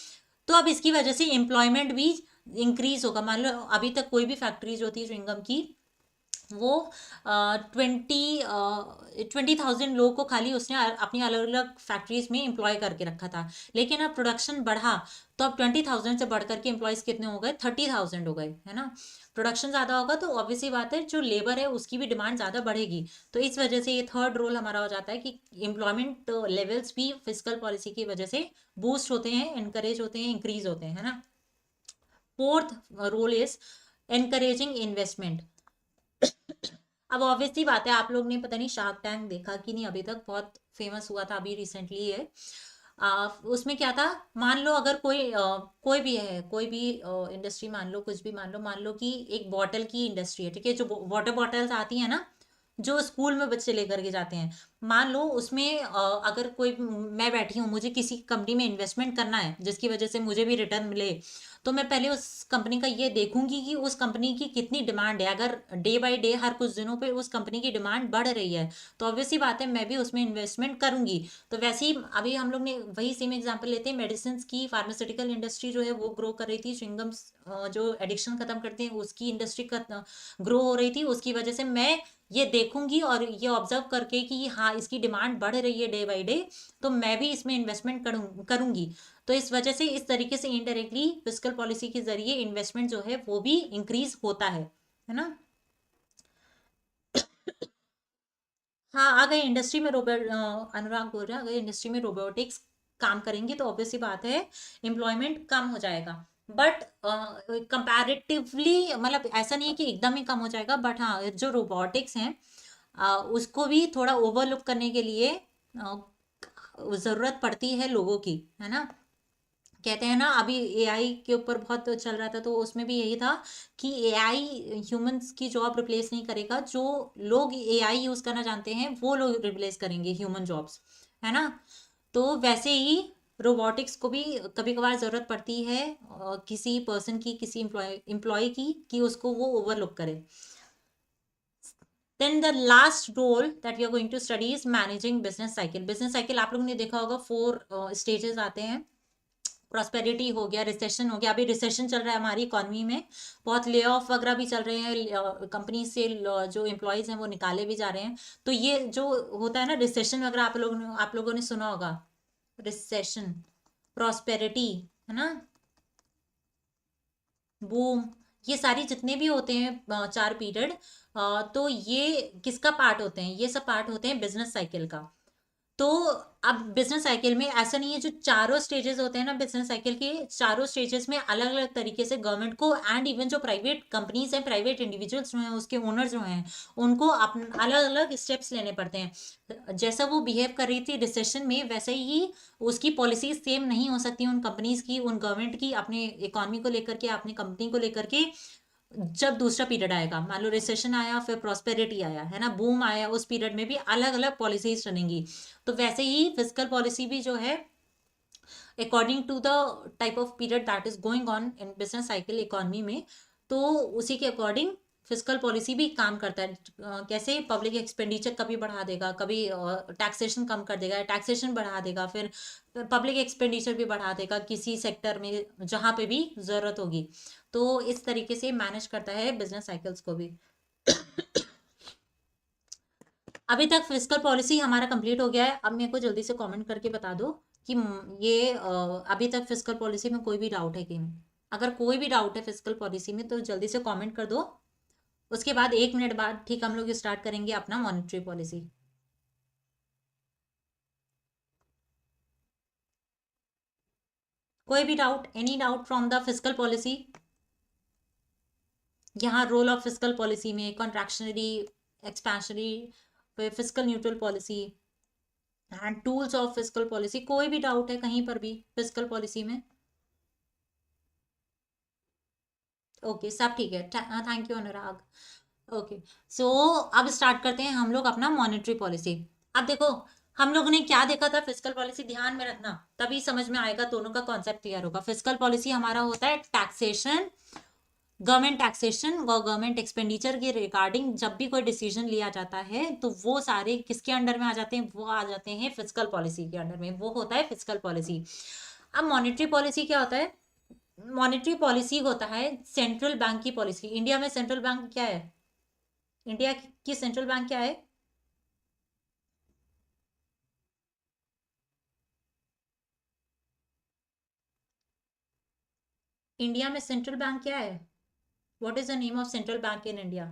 तो अब इसकी वजह से एम्प्लॉयमेंट भी इंक्रीज होगा। मान लो अभी तक कोई भी फैक्ट्री जो थी च्युइंगम की, वो 20,000 लोगों को खाली उसने अपनी अलग अलग फैक्ट्रीज में एम्प्लॉय करके रखा था। लेकिन अब प्रोडक्शन बढ़ा, तो अब 20,000 से बढ़ करके एम्प्लॉयज कितने हो गए, 30,000 हो गए, है ना। प्रोडक्शन ज्यादा होगा तो ऑब्वियसली बात है, जो लेबर है उसकी भी डिमांड ज्यादा बढ़ेगी। तो इस वजह से ये थर्ड रोल हमारा हो जाता है कि एम्प्लॉयमेंट लेवल्स भी फिस्कल पॉलिसी की वजह से बूस्ट होते हैं, इनकरेज होते हैं, इंक्रीज होते हैं, है ना। Fourth role is encouraging investment. अब ऑब्वियसली बात है, आप लोग ने पता नहीं शार्क टैंक देखा कि नहीं, अभी तक बहुत फेमस हुआ था, अभी रिसेंटली है। उसमें क्या था, मान लो अगर कोई भी है, कोई भी इंडस्ट्री, मान लो कुछ भी, मान लो कि एक बॉटल की इंडस्ट्री है, ठीक है, जो वाटर बॉटल्स आती है ना, जो स्कूल में बच्चे लेकर के जाते हैं, मान लो उसमें अगर कोई, मैं बैठी हूँ, मुझे किसी कंपनी में इन्वेस्टमेंट करना है जिसकी वजह से मुझे भी रिटर्न मिले, तो मैं पहले उस कंपनी का ये देखूंगी कि उस कंपनी की कितनी डिमांड है। अगर डे बाय डे हर कुछ दिनों पे उस कंपनी की डिमांड बढ़ रही है, तो ऑब्वियसली बात है मैं भी उसमें इन्वेस्टमेंट करूंगी। तो वैसे ही अभी हम लोग ने वही सेम एग्जांपल लेते हैं, मेडिसिन की फार्मास्यूटिकल इंडस्ट्री जो है वो ग्रो कर रही थी, च्युइंगम्स जो एडिक्शन खत्म करते हैं उसकी इंडस्ट्री ग्रो हो रही थी, उसकी वजह से मैं ये देखूंगी और ये ऑब्जर्व करके कि हाँ इसकी डिमांड बढ़ रही है डे बाय डे, तो मैं भी इसमें इन्वेस्टमेंट करूंगी। तो इस वजह से इस तरीके से इनडायरेक्टली फिस्कल पॉलिसी के जरिए इन्वेस्टमेंट जो है वो भी इंक्रीज होता है ना। हाँ, अगर इंडस्ट्री में रोबोट, अनुराग बोल रहे हैं, अगर इंडस्ट्री में रोबोटिक्स काम करेंगे तो ऑब्वियसली बात है एम्प्लॉयमेंट कम हो जाएगा। बट कंपैरेटिवली मतलब ऐसा नहीं है कि एकदम ही कम हो जाएगा, बट हाँ जो रोबोटिक्स हैं उसको भी थोड़ा ओवरलुक करने के लिए जरूरत पड़ती है लोगों की, है ना। कहते हैं ना, अभी एआई के ऊपर बहुत चल रहा था, तो उसमें भी यही था कि एआई ह्यूमंस की जॉब रिप्लेस नहीं करेगा, जो लोग एआई यूज करना जानते हैं वो लोग रिप्लेस करेंगे ह्यूमन जॉब्स, है ना। तो वैसे ही रोबोटिक्स को भी कभी कभार जरूरत पड़ती है किसी पर्सन की, किसी एम्प्लॉय की, कि उसको वो ओवरलुक करे। Then the last role that we are going to study is managing business cycle. Business cycle आप लोगों ने देखा होगा, 4 स्टेजेस आते हैं। प्रॉस्पेरिटी हो गया, रिसेशन हो गया, अभी रिसेशन चल रहा है हमारी इकोनॉमी में, बहुत ले ऑफ वगैरह भी चल रहे हैं, कंपनी से जो एम्प्लॉयज हैं वो निकाले भी जा रहे हैं। तो ये जो होता है ना रिसेशन वगैरह, आप लोगों ने सुना होगा, रिसेशन, प्रॉस्पेरिटी, है ना, बूम, ये सारी जितने भी होते हैं 4 पीरियड, तो ये किसका पार्ट होते हैं, ये सब पार्ट होते हैं बिजनेस साइकिल का। तो अब बिजनेस साइकिल में ऐसा नहीं है, जो चारों स्टेजेस होते हैं ना बिजनेस साइकिल के, चारों स्टेजेस में अलग अलग तरीके से गवर्नमेंट को एंड इवन जो प्राइवेट कंपनीज हैं, प्राइवेट इंडिविजुअल्स जो हैं, उसके ओनर जो हैं, उनको अपने अलग अलग स्टेप्स लेने पड़ते हैं। जैसा वो बिहेव कर रही थी रिसेशन में, वैसे ही उसकी पॉलिसी सेम नहीं हो सकती उन कंपनीज की, उन गवर्नमेंट की, अपने इकोनॉमी को लेकर के, अपनी कंपनी को लेकर के। जब दूसरा पीरियड आएगा, मान लो रिसेशन आया, फिर प्रॉस्पेरिटी आया, है ना, बूम आया, उस पीरियड में भी अलग अलग पॉलिसीज चलेंगी। तो वैसे ही फिजिकल पॉलिसी भी जो है, according to the type of period that is going on in business cycle economy में, तो उसी के अकॉर्डिंग फिजिकल पॉलिसी भी काम करता है। कैसे, पब्लिक एक्सपेंडिचर कभी बढ़ा देगा, कभी टैक्सेशन कम कर देगा, टैक्सेशन बढ़ा देगा, फिर पब्लिक एक्सपेंडिचर भी बढ़ा देगा किसी सेक्टर में जहां पे भी जरूरत होगी। तो इस तरीके से मैनेज करता है बिजनेस साइकिल्स को भी। अभी तक फिजिकल पॉलिसी हमारा कंप्लीट हो गया है। अब मेरे को जल्दी से कमेंट करके बता दो कि ये अभी तक फिजिकल पॉलिसी में कोई भी डाउट है कि नहीं। अगर कोई भी डाउट है फिजिकल पॉलिसी में तो जल्दी से कमेंट कर दो। उसके बाद 1 मिनट बाद ठीक हम लोग स्टार्ट करेंगे अपना मॉनेटरी पॉलिसी। कोई भी doubt, any doubt from the fiscal policy? यहाँ रोल ऑफ फिस्कल पॉलिसी में contractionary, expansionary, fiscal neutral policy and tools of fiscal policy, कोई भी डाउट है कहीं पर भी फिस्कल पॉलिसी में? ओके, सब ठीक है, थैंक यू अनुराग। ओके, सो अब स्टार्ट करते हैं हम लोग अपना मॉनेटरी पॉलिसी। अब देखो, हम लोगों ने क्या देखा था, फिस्कल पॉलिसी ध्यान में रखना, तभी समझ में आएगा, दोनों का कॉन्सेप्ट क्लियर होगा। फिस्कल पॉलिसी हमारा होता है टैक्सेशन, गवर्नमेंट टैक्सेशन और गवर्नमेंट एक्सपेंडिचर के रिगार्डिंग जब भी कोई डिसीजन लिया जाता है तो वो सारे किसके अंडर में आ जाते हैं, वो आ जाते हैं फिस्कल पॉलिसी के अंडर में, वो होता है फिस्कल पॉलिसी। अब मॉनेटरी पॉलिसी क्या होता है? मॉनेटरी पॉलिसी होता है सेंट्रल बैंक की पॉलिसी। इंडिया में सेंट्रल बैंक क्या है? इंडिया की सेंट्रल बैंक क्या है? इंडिया में सेंट्रल बैंक क्या है? What is the name of central bank in India?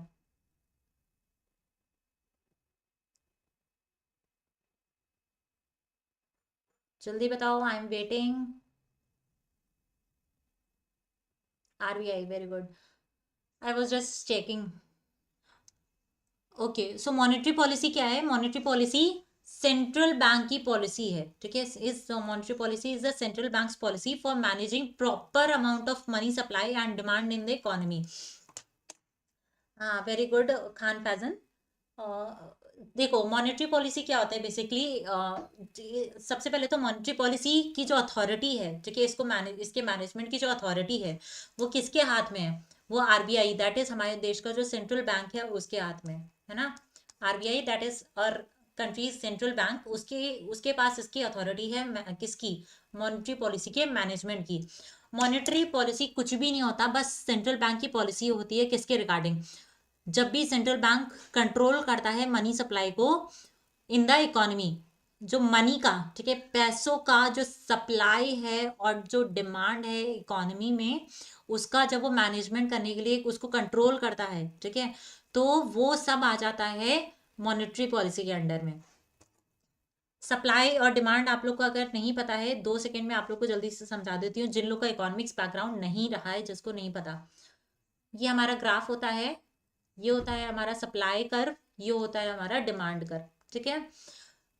जल्दी बताओ, I am waiting. RBI, very good, I was just checking. Okay, so monetary policy क्या है? मॉनेटरी पॉलिसी सेंट्रल बैंक की पॉलिसी है, ठीक है। इस monetary policy is the central banks policy for managing proper amount of money supply and demand in the economy. हाँ, very good Khan Faizan. देखो, monetary policy क्या होता है बेसिकली, सबसे पहले तो मॉनेटरी पॉलिसी की जो अथॉरिटी है, ठीक है, इसके मैनेजमेंट की जो अथॉरिटी है वो किसके हाथ में है? वो आरबीआई, दैट इज हमारे देश का जो सेंट्रल बैंक है उसके हाथ में है ना। आरबीआई दैट इज और कंट्रीज सेंट्रल बैंक, उसके उसके पास इसकी अथॉरिटी है, किसकी? मॉनेटरी पॉलिसी के मैनेजमेंट की। मॉनेटरी पॉलिसी कुछ भी नहीं होता, बस सेंट्रल बैंक की पॉलिसी होती है किसके रिगार्डिंग? जब भी सेंट्रल बैंक कंट्रोल करता है मनी सप्लाई को इन द इकोनॉमी, जो मनी का, ठीक है, पैसों का जो सप्लाई है और जो डिमांड है इकोनॉमी में, उसका जब वो मैनेजमेंट करने के लिए उसको कंट्रोल करता है, ठीक है, तो वो सब आ जाता है मॉनेटरी पॉलिसी के अंडर में। सप्लाई और डिमांड आप लोग को अगर नहीं पता है, 2 सेकेंड में आप लोग को जल्दी से समझा देती हूँ, जिन लोग का इकोनॉमिक्स बैकग्राउंड नहीं रहा है, जिसको नहीं पता। ये हमारा ग्राफ होता है, ये होता है हमारा सप्लाई कर्व, ये होता है हमारा डिमांड कर्व, ठीक है।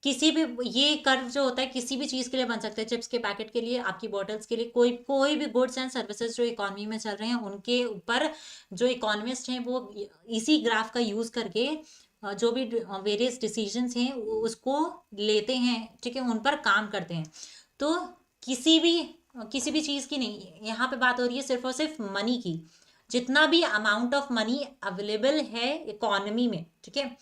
किसी भी, ये कर्व जो होता है किसी भी चीज के लिए बन सकता है, चिप्स के पैकेट के लिए, आपकी बॉटल्स के लिए, कोई कोई भी गुड्स एंड सर्विसेज जो इकोनॉमी में चल रहे हैं उनके ऊपर जो इकोनॉमिस्ट हैं वो इसी ग्राफ का यूज करके जो भी वेरियस डिसीजंस हैं उसको लेते हैं, ठीक है, उन पर काम करते हैं। तो किसी भी किसी भी चीज की नहीं, यहाँ पे बात हो रही है सिर्फ और सिर्फ मनी की। जितना भी अमाउंट ऑफ मनी अवेलेबल है इकोनॉमी में, ठीक है,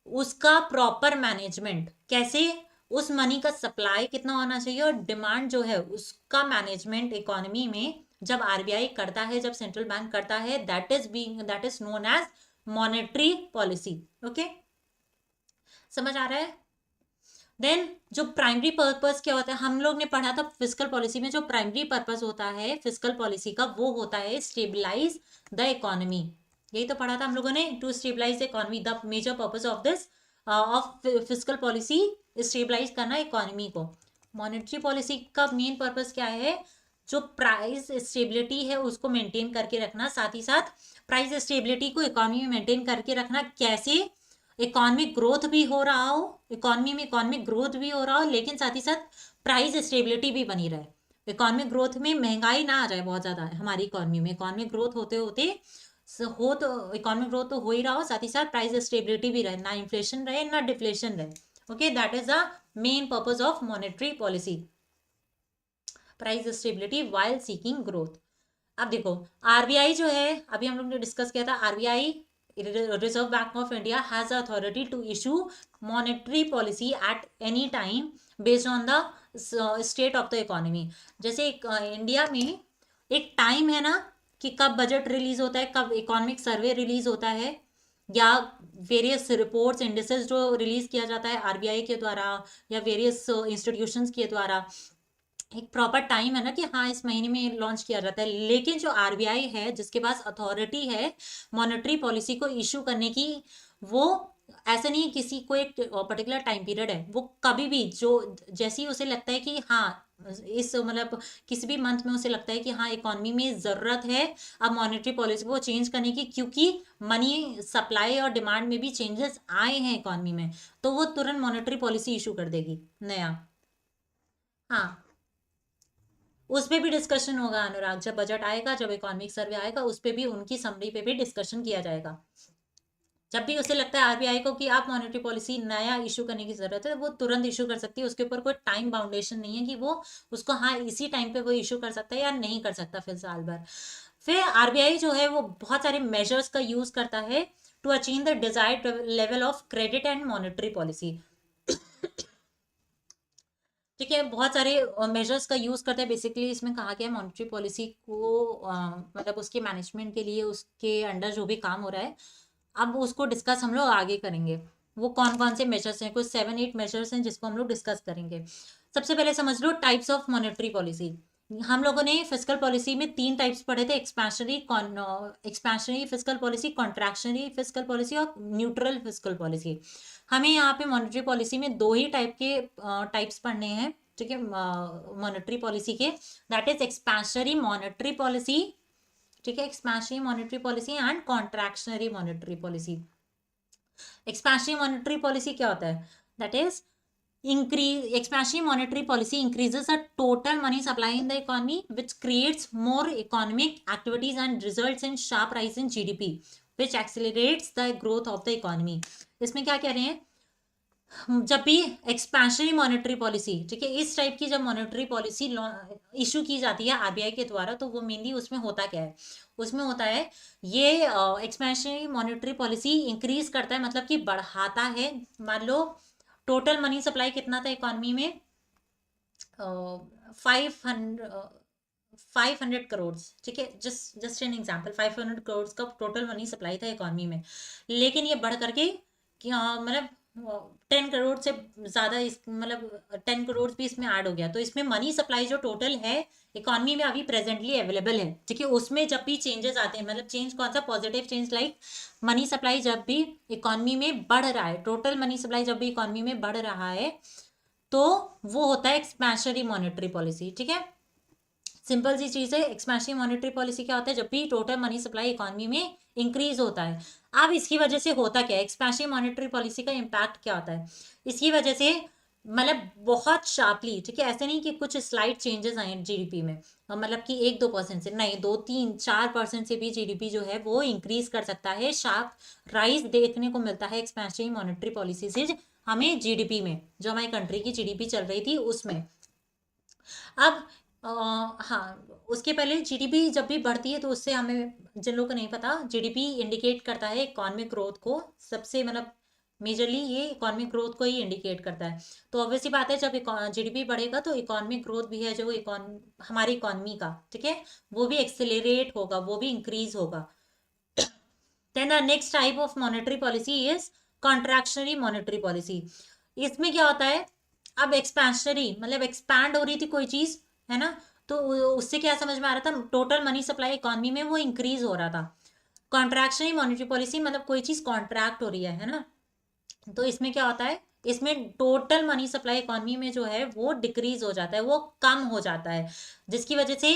उसका प्रॉपर मैनेजमेंट कैसे, उस मनी का सप्लाई कितना होना चाहिए और डिमांड जो है उसका मैनेजमेंट इकोनॉमी में जब आरबीआई करता है, जब सेंट्रल बैंक करता है, that is known as monetary policy. Okay, समझ आ रहा है? देन जो प्राइमरी पर्पस क्या होता है, हम लोग ने पढ़ा था फिस्कल पॉलिसी में, जो प्राइमरी पर्पस होता है फिस्कल पॉलिसी का वो होता है स्टेबलाइज द इकोनॉमी। यही तो पढ़ा था हम लोगों ने, to stabilise the economy, the major purpose of this of fiscal policy, stabilise करना इकोनॉमी को। मॉनेटरी पॉलिसी का मेन पर्पस क्या है? जो प्राइस स्टेबिलिटी है उसको मेंटेन करके रखना, साथ ही साथ प्राइस स्टेबिलिटी को इकोनॉमी में मेंटेन करके रखना कैसे? इकोनॉमिक ग्रोथ भी हो रहा हो, इकोनॉमी में इकोनॉमिक ग्रोथ भी हो रहा हो, लेकिन साथ ही साथ प्राइस स्टेबिलिटी भी बनी रहे। इकोनॉमिक ग्रोथ में महंगाई ना आ जाए बहुत ज्यादा हमारी इकोनॉमी में, इकोनॉमिक ग्रोथ होते होते हो तो इकोनॉमिक ग्रोथ तो हो ही रहा हो, साथ ही साथ प्राइस स्टेबिलिटी भी रहे, ना इन्फ्लेशन रहे ना डिफ्लेशन रहे। Okay, that is the main purpose of monetary policy, price stability while seeking growth. अब देखो, आरबीआई जो है, अभी हम लोग ने डिस्कस किया था, RBI reserve bank of India has authority to issue monetary policy at any time based on the state of the economy. जैसे इंडिया में एक टाइम है ना कि कब बजट रिलीज होता है, कब इकोनॉमिक सर्वे रिलीज होता है, या वेरियस रिपोर्ट्स इंडिसेस जो रिलीज किया जाता है आरबीआई के द्वारा या वेरियस इंस्टीट्यूशंस के द्वारा, एक प्रॉपर टाइम है ना कि हाँ इस महीने में लॉन्च किया जाता है। लेकिन जो आरबीआई है जिसके पास अथॉरिटी है मॉनेटरी पॉलिसी को इशू करने की, वो ऐसा नहीं है किसी को एक पर्टिकुलर टाइम पीरियड है, वो कभी भी जो जैसे ही उसे लगता है कि हाँ इस मतलब किसी भी मंथ में उसे लगता है कि हाँ इकोनॉमी में ज़रूरत है अब मॉनेटरी पॉलिसी को चेंज करने की, क्योंकि मनी सप्लाई और डिमांड में भी चेंजेस आए हैं इकोनॉमी में, तो वो तुरंत मॉनेटरी पॉलिसी इशू कर देगी नया। हाँ, उस पे भी डिस्कशन होगा अनुराग, जब बजट आएगा, जब इकोनॉमिक सर्वे आएगा, उस पे भी उनकी समरी पे भी डिस्कशन किया जाएगा। जब भी उसे लगता है आरबीआई को कि आप मॉनेटरी पॉलिसी नया इशू करने की जरूरत है, वो तुरंत इशू कर सकती है, उसके ऊपर कोई टाइम बाउंडेशन नहीं है कि वो उसको हाँ इसी टाइम पे वो इशू कर सकता है या नहीं कर सकता फिर साल भर। फिर आरबीआई जो है वो बहुत सारे मेजर्स का यूज करता है to achieve the desired level of credit and monetary policy. ठीक है, बहुत सारे मेजर्स का यूज करते हैं, बेसिकली इसमें कहा गया है मॉनेटरी पॉलिसी को मतलब उसके मैनेजमेंट के लिए उसके अंडर जो भी काम हो रहा है, अब उसको डिस्कस हम लोग आगे करेंगे। वो कौन कौन से मेजर्स हैं, कुछ 7-8 मेजर्स हैं जिसको हम लोग डिस्कस करेंगे। सबसे पहले समझ लो टाइप्स ऑफ मॉनेटरी पॉलिसी। हम लोगों ने फिस्कल पॉलिसी में 3 टाइप्स पढ़े थे, expansionary fiscal policy, contractionary fiscal policy और न्यूट्रल फिस्कल पॉलिसी। हमें यहाँ पे मॉनेटरी पॉलिसी में 2 ही टाइप के टाइप्स पढ़ने हैं, ठीक है, मॉनेटरी पॉलिसी के, that is expansionary monetary policy, ठीक है, expansionary monetary policy and contractionary monetary policy. Expansionary monetary policy क्या होता है, that is increase expansionary monetary policy increases the total money supply in the economy, which creates more economic activities and results in sharp rise in GDP, which accelerates the growth of the economy। इसमें क्या कह रहे हैं, जब भी expansionary monetary policy, ठीक है, इस टाइप की जब मॉनेटरी पॉलिसी इशू की जाती है आरबीआई के द्वारा, तो वो मेनली उसमें होता क्या है, उसमें होता है ये एक्सपेंशनरी मॉनेटरी पॉलिसी इंक्रीज करता है, मतलब कि बढ़ाता है। मान लो टोटल मनी सप्लाई कितना था इकोनॉमी में, 500 करोड़, ठीक है, just just an example, 500 crore का टोटल मनी सप्लाई था इकोनॉमी में, लेकिन ये बढ़ करके मतलब 10 करोड़ से ज्यादा, इस मतलब 10 करोड़ भी इसमें ऐड हो गया, तो इसमें मनी सप्लाई जो टोटल है इकोनॉमी में अभी प्रेजेंटली अवेलेबल है, ठीक है, उसमें जब भी चेंजेस आते हैं, मतलब चेंज कौन सा, positive change, like money supply जब भी इकोनॉमी में बढ़ रहा है, टोटल मनी सप्लाई जब भी इकोनॉमी में बढ़ रहा है, तो वो होता है एक्सपेंशनरी मॉनेटरी पॉलिसी, ठीक है। सिंपल सी चीज है, एक्सपेंशनरी मॉनेटरी पॉलिसी क्या होता है, जब भी टोटल मनी सप्लाई इकोनॉमी में इंक्रीज होता है। अब इसकी वजह से होता क्या है, एक्सपेंशनरी मॉनेटरी पॉलिसी का इम्पैक्ट क्या होता है, इसकी वजह से मतलब बहुत शार्पली, ठीक है, ऐसे नहीं कि कुछ स्लाइड चेंजेस आए जीडीपी में, मतलब कि 1-2% से नहीं, 2-3-4% से भी जीडीपी जो है वो इंक्रीज कर सकता है, शार्प राइज देखने को मिलता है एक्सपेंशनरी मॉनेटरी पॉलिसी से हमें जीडीपी में, जो हमारी कंट्री की जीडीपी चल रही थी उसमें। अब हाँ, उसके पहले जीडीपी जब भी बढ़ती है तो उससे हमें, जिन लोगों को नहीं पता, जीडीपी इंडिकेट करता है इकोनॉमिक ग्रोथ को, सबसे मतलब मेजरली ये इकोनॉमिक ग्रोथ को ही इंडिकेट करता है। तो ऑब्वियसली बात है, जब जीडीपी बढ़ेगा तो इकोनॉमिक ग्रोथ भी है जो हमारी इकोनॉमी का, ठीक है, वो भी एक्सेलरेट होगा, वो भी इंक्रीज होगा। Then the next type of monetary policy is contractionary monetary policy. इसमें क्या होता है, अब एक्सपेंशनरी मतलब एक्सपैंड हो रही थी कोई चीज, है ना, तो उससे क्या समझ में आ रहा था, टोटल मनी सप्लाई इकोनॉमी में वो इंक्रीज हो रहा था। कॉन्ट्रैक्शनरी मॉनेटरी पॉलिसी मतलब कोई चीज कॉन्ट्रैक्ट हो रही है ना, तो इसमें क्या होता है, इसमें टोटल मनी सप्लाई इकोनॉमी में जो है वो डिक्रीज हो जाता है, वो कम हो जाता है, जिसकी वजह से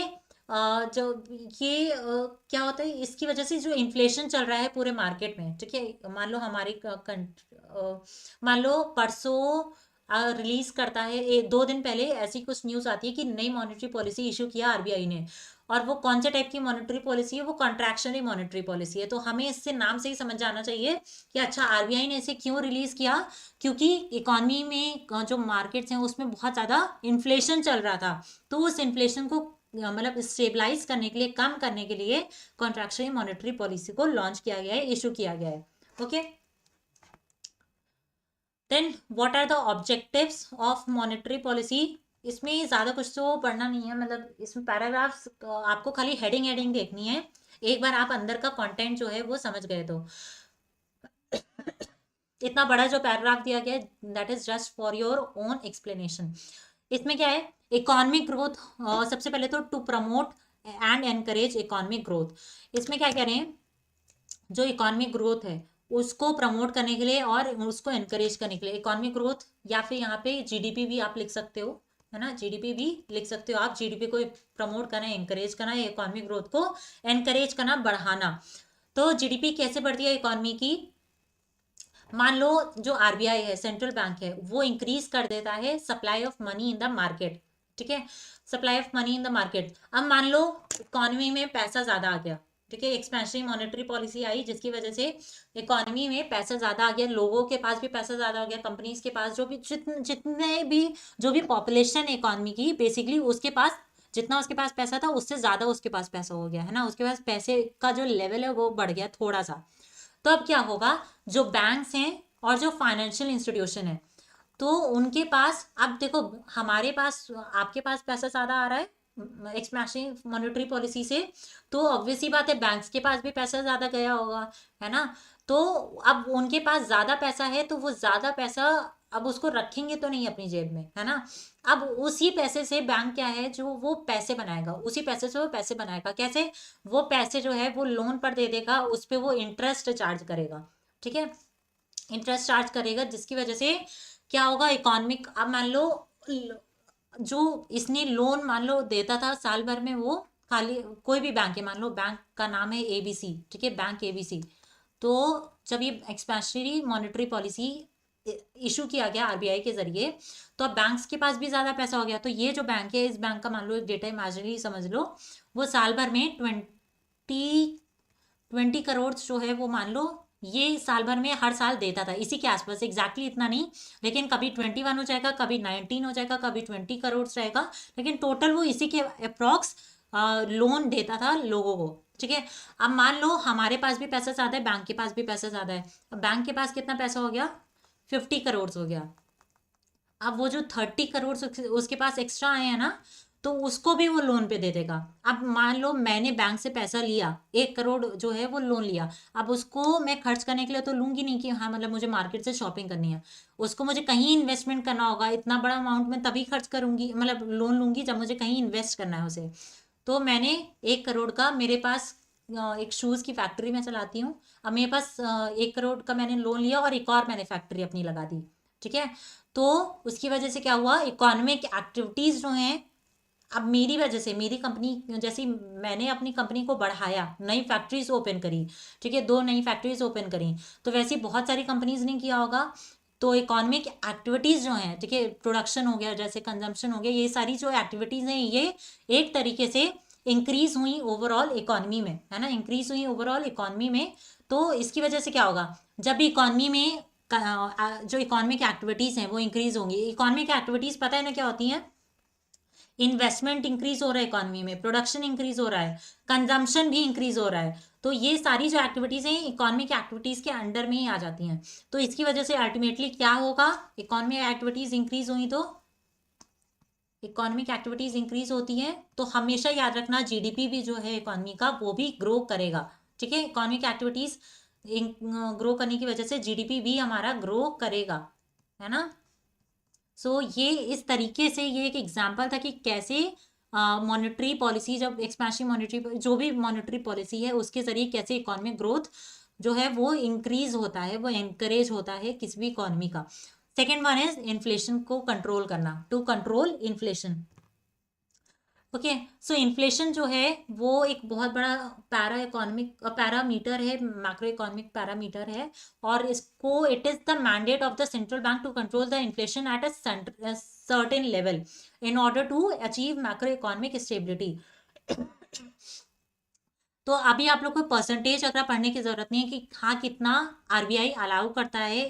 जो ये क्या होता है, इसकी वजह से जो इन्फ्लेशन चल रहा है पूरे मार्केट में, ठीक है, मान लो हमारी मान लो परसों रिलीज करता है, 2 दिन पहले ऐसी कुछ न्यूज आती है कि नई मॉनेटरी पॉलिसी इशू किया आरबीआई ने, और वो कौन से टाइप की मॉनेटरी पॉलिसी है, वो कॉन्ट्रैक्शनरी मॉनेटरी पॉलिसी है। तो हमें इससे नाम से ही समझ जाना चाहिए कि अच्छा आरबीआई ने इसे क्यों रिलीज किया, क्योंकि इकोनॉमी में जो मार्केट्स हैं उसमें बहुत ज़्यादा इन्फ्लेशन चल रहा था, तो उस इन्फ्लेशन को मतलब स्टेबलाइज करने के लिए, कम करने के लिए कॉन्ट्रैक्शनरी मॉनेटरी पॉलिसी को लॉन्च किया गया है, इशू किया गया है। Okay, then what are the objectives of monetary policy. इसमें ज़्यादा कुछ तो पढ़ना नहीं है, मतलब इसमें पैराग्राफ्स आपको खाली हेडिंग हेडिंग देखनी है, एक बार आप अंदर का कंटेंट जो है वो समझ गए तो। इतना बड़ा जो पैराग्राफ दिया गया है that is just for your own explanation. इसमें क्या है, इकोनॉमिक ग्रोथ, सबसे पहले तो to promote and encourage economic growth. इसमें क्या कह रहे हैं, जो इकोनॉमिक ग्रोथ है उसको प्रमोट करने के लिए और उसको एनकरेज करने के लिए इकोनॉमिक ग्रोथ, या फिर यहाँ पे जीडीपी भी आप लिख सकते हो, है ना, जीडीपी भी लिख सकते हो आप। जीडीपी को प्रमोट करना, एनकरेज करना, इकोनॉमिक ग्रोथ को एनकरेज करना, बढ़ाना। तो जीडीपी कैसे बढ़ती है इकोनॉमी की? मान लो जो आरबीआई है, सेंट्रल बैंक है, वो इंक्रीज कर देता है supply of money in the market, ठीक है, supply of money in the market. अब मान लो इकोनॉमी में पैसा ज्यादा आ गया, ठीक है, एक्सपेंशनरी मॉनेटरी पॉलिसी आई जिसकी वजह से इकोनॉमी में पैसा ज्यादा आ गया, लोगों के पास भी पैसा ज्यादा हो गया, कंपनीज के पास जो भी जितने भी जो भी पॉपुलेशन है इकोनॉमी की, बेसिकली उसके पास जितना उसके पास पैसा था उससे ज्यादा उसके पास पैसा हो गया, है ना, उसके पास पैसे का जो लेवल है वो बढ़ गया थोड़ा सा। तो अब क्या होगा, जो बैंक्स हैं और जो फाइनेंशियल इंस्टीट्यूशन है, तो उनके पास, अब देखो हमारे पास, आपके पास पैसा ज्यादा आ रहा है एक्सपेंशनरी मॉनेटरी पॉलिसी से, तो ऑब्वियसली बात है बैंक्स के पास भी पैसा ज्यादा गया होगा, है ना। तो अब उनके पास ज्यादा पैसा है तो वो ज्यादा पैसा अब उसको रखेंगे तो नहीं अपनी जेब में, है ना। अब उसी पैसे से बैंक क्या है, जो वो पैसे बनाएगा, उसी पैसे से वो पैसे बनाएगा कैसे, वो पैसे जो है वो लोन पर दे देगा, उस पर वो इंटरेस्ट चार्ज करेगा, ठीक है, इंटरेस्ट चार्ज करेगा, जिसकी वजह से क्या होगा इकोनॉमिक, अब मान लो जो इसने लोन मान लो देता था साल भर में, वो खाली कोई भी बैंक है, मान लो बैंक का नाम है एबीसी, ठीक है, बैंक एबीसी, तो जब ये एक्सपेंशनरी मॉनेटरी पॉलिसी इशू किया गया आरबीआई के जरिए, तो अब बैंक्स के पास भी ज्यादा पैसा हो गया, तो ये जो बैंक है, इस बैंक का मान लो एक डेटा इमेजिनरी समझ लो, वो साल भर में 20 करोड़ जो है वो मान लो ये साल भर में हर साल देता था, इसी के आसपास, एग्जैक्टली इतना नहीं, लेकिन कभी 21 हो जाएगा, कभी 19 हो जाएगा, कभी 20 करोड़ रहेगा, लेकिन टोटल वो इसी के अप्रॉक्स लोन देता था लोगों को, ठीक है। अब मान लो हमारे पास भी पैसा ज्यादा है, बैंक के पास भी पैसा ज्यादा है, अब बैंक के पास कितना पैसा हो गया, 50 करोड़ हो गया। अब वो जो 30 करोड़ उसके पास एक्स्ट्रा आए हैं ना, तो उसको भी वो लोन पे दे देगा। अब मान लो मैंने बैंक से पैसा लिया, 1 करोड़ जो है वो लोन लिया, अब उसको मैं खर्च करने के लिए तो लूंगी नहीं कि हाँ मतलब मुझे मार्केट से शॉपिंग करनी है, उसको मुझे कहीं इन्वेस्टमेंट करना होगा, इतना बड़ा अमाउंट में तभी खर्च करूंगी, मतलब लोन लूंगी जब मुझे कहीं इन्वेस्ट करना है उसे। तो मैंने 1 करोड़ का, मेरे पास एक शूज़ की फैक्ट्री में चलाती हूँ, अब मेरे पास 1 करोड़ का मैंने लोन लिया और एक और मैंने फैक्ट्री अपनी लगा दी, ठीक है। तो उसकी वजह से क्या हुआ, इकोनॉमिक एक्टिविटीज़ जो हैं, अब मेरी वजह से, मेरी कंपनी जैसी मैंने अपनी कंपनी को बढ़ाया, नई फैक्ट्रीज ओपन करी, ठीक है, 2 नई फैक्ट्रीज ओपन करी, तो वैसे बहुत सारी कंपनीज ने किया होगा। तो इकोनॉमिक एक्टिविटीज़ जो हैं, ठीक है, प्रोडक्शन हो गया, जैसे कंजम्पशन हो गया, ये सारी जो एक्टिविटीज़ हैं ये एक तरीके से इंक्रीज हुई ओवरऑल इकोनॉमी में, है ना, इंक्रीज हुई ओवरऑल इकोनॉमी में। तो इसकी वजह से क्या होगा, जब इकोनॉमी में जो इकोनॉमिक एक्टिविटीज़ हैं वो इंक्रीज होंगी, इकोनॉमिक एक्टिविटीज़ पता है ना क्या होती हैं, इन्वेस्टमेंट इंक्रीज हो रहा है इकोनॉमी में, प्रोडक्शन इंक्रीज हो रहा है, कंजम्पशन भी इंक्रीज हो रहा है, तो ये सारी जो एक्टिविटीज हैं इकोनॉमिक एक्टिविटीज के अंडर में ही आ जाती हैं। तो इसकी वजह से अल्टीमेटली क्या होगा, इकोनॉमिक एक्टिविटीज इंक्रीज हुई तो इकोनॉमिक एक्टिविटीज इंक्रीज होती है तो हमेशा याद रखना जीडीपी भी जो है इकोनॉमी का वो भी ग्रो करेगा, ठीक है, इकोनॉमिक एक्टिविटीज ग्रो करने की वजह से जीडीपी भी हमारा ग्रो करेगा, है ना। सो ये इस तरीके से ये एक एग्जाम्पल था कि कैसे मॉनेटरी पॉलिसी, जब एक्सपेंशनरी मॉनेटरी जो भी मॉनेटरी पॉलिसी है उसके जरिए कैसे इकोनॉमिक ग्रोथ जो है वो इंक्रीज होता है, वो एनकरेज होता है किसी भी इकोनॉमी का। सेकेंड वन इज इन्फ्लेशन को कंट्रोल करना, to control inflation. Okay, so inflation जो है वो एक बहुत बड़ा पैरामीटर है, मैक्रो इकोनॉमिक पैरामीटर है, और इसको it is the mandate of the central bank to control the inflation at a certain level in order to achieve macro economic stability. तो अभी आप लोग को परसेंटेज अगर पढ़ने की जरूरत नहीं है कि हाँ कितना आरबीआई अलाउ करता है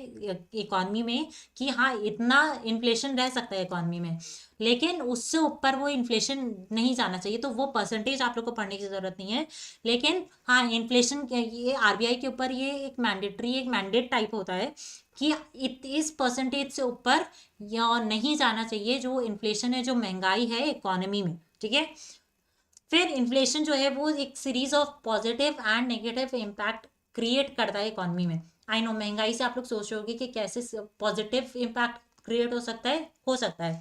इकोनॉमी में, कि हाँ इतना इन्फ्लेशन रह सकता है इकोनॉमी में, लेकिन उससे ऊपर वो इन्फ्लेशन नहीं जाना चाहिए, तो वो परसेंटेज आप लोग को पढ़ने की जरूरत नहीं है। लेकिन हाँ इन्फ्लेशन ये आरबीआई के ऊपर ये एक मैंडेट टाइप होता है कि इस परसेंटेज से ऊपर या नहीं जाना चाहिए जो इन्फ्लेशन है, जो महंगाई है इकोनॉमी में, ठीक है। फिर इन्फ्लेशन जो है वो एक series of positive and negative impact create करता है इकोनॉमी में। आई नो महंगाई से आप लोग सोच रहे होगे कि कैसे पॉजिटिव इम्पैक्ट क्रिएट हो सकता है,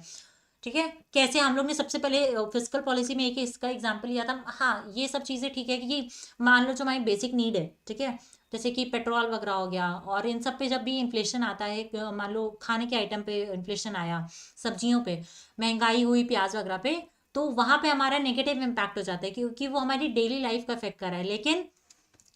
ठीक है। कैसे, हम लोग ने सबसे पहले फिजिकल पॉलिसी में एक इसका एग्जांपल लिया था। हाँ ये सब चीज़ें ठीक है कि मान लो जो हमारी बेसिक नीड है, ठीक है, जैसे कि पेट्रोल वगैरह हो गया, और इन सब पे जब भी इन्फ्लेशन आता है, मान लो खाने के आइटम पे इन्फ्लेशन आया, सब्जियों पे महंगाई हुई, प्याज वगैरह पे, तो वहां पे हमारा नेगेटिव इम्पैक्ट हो जाता है, क्योंकि वो हमारी डेली लाइफ को अफेक्ट कर रहा है। लेकिन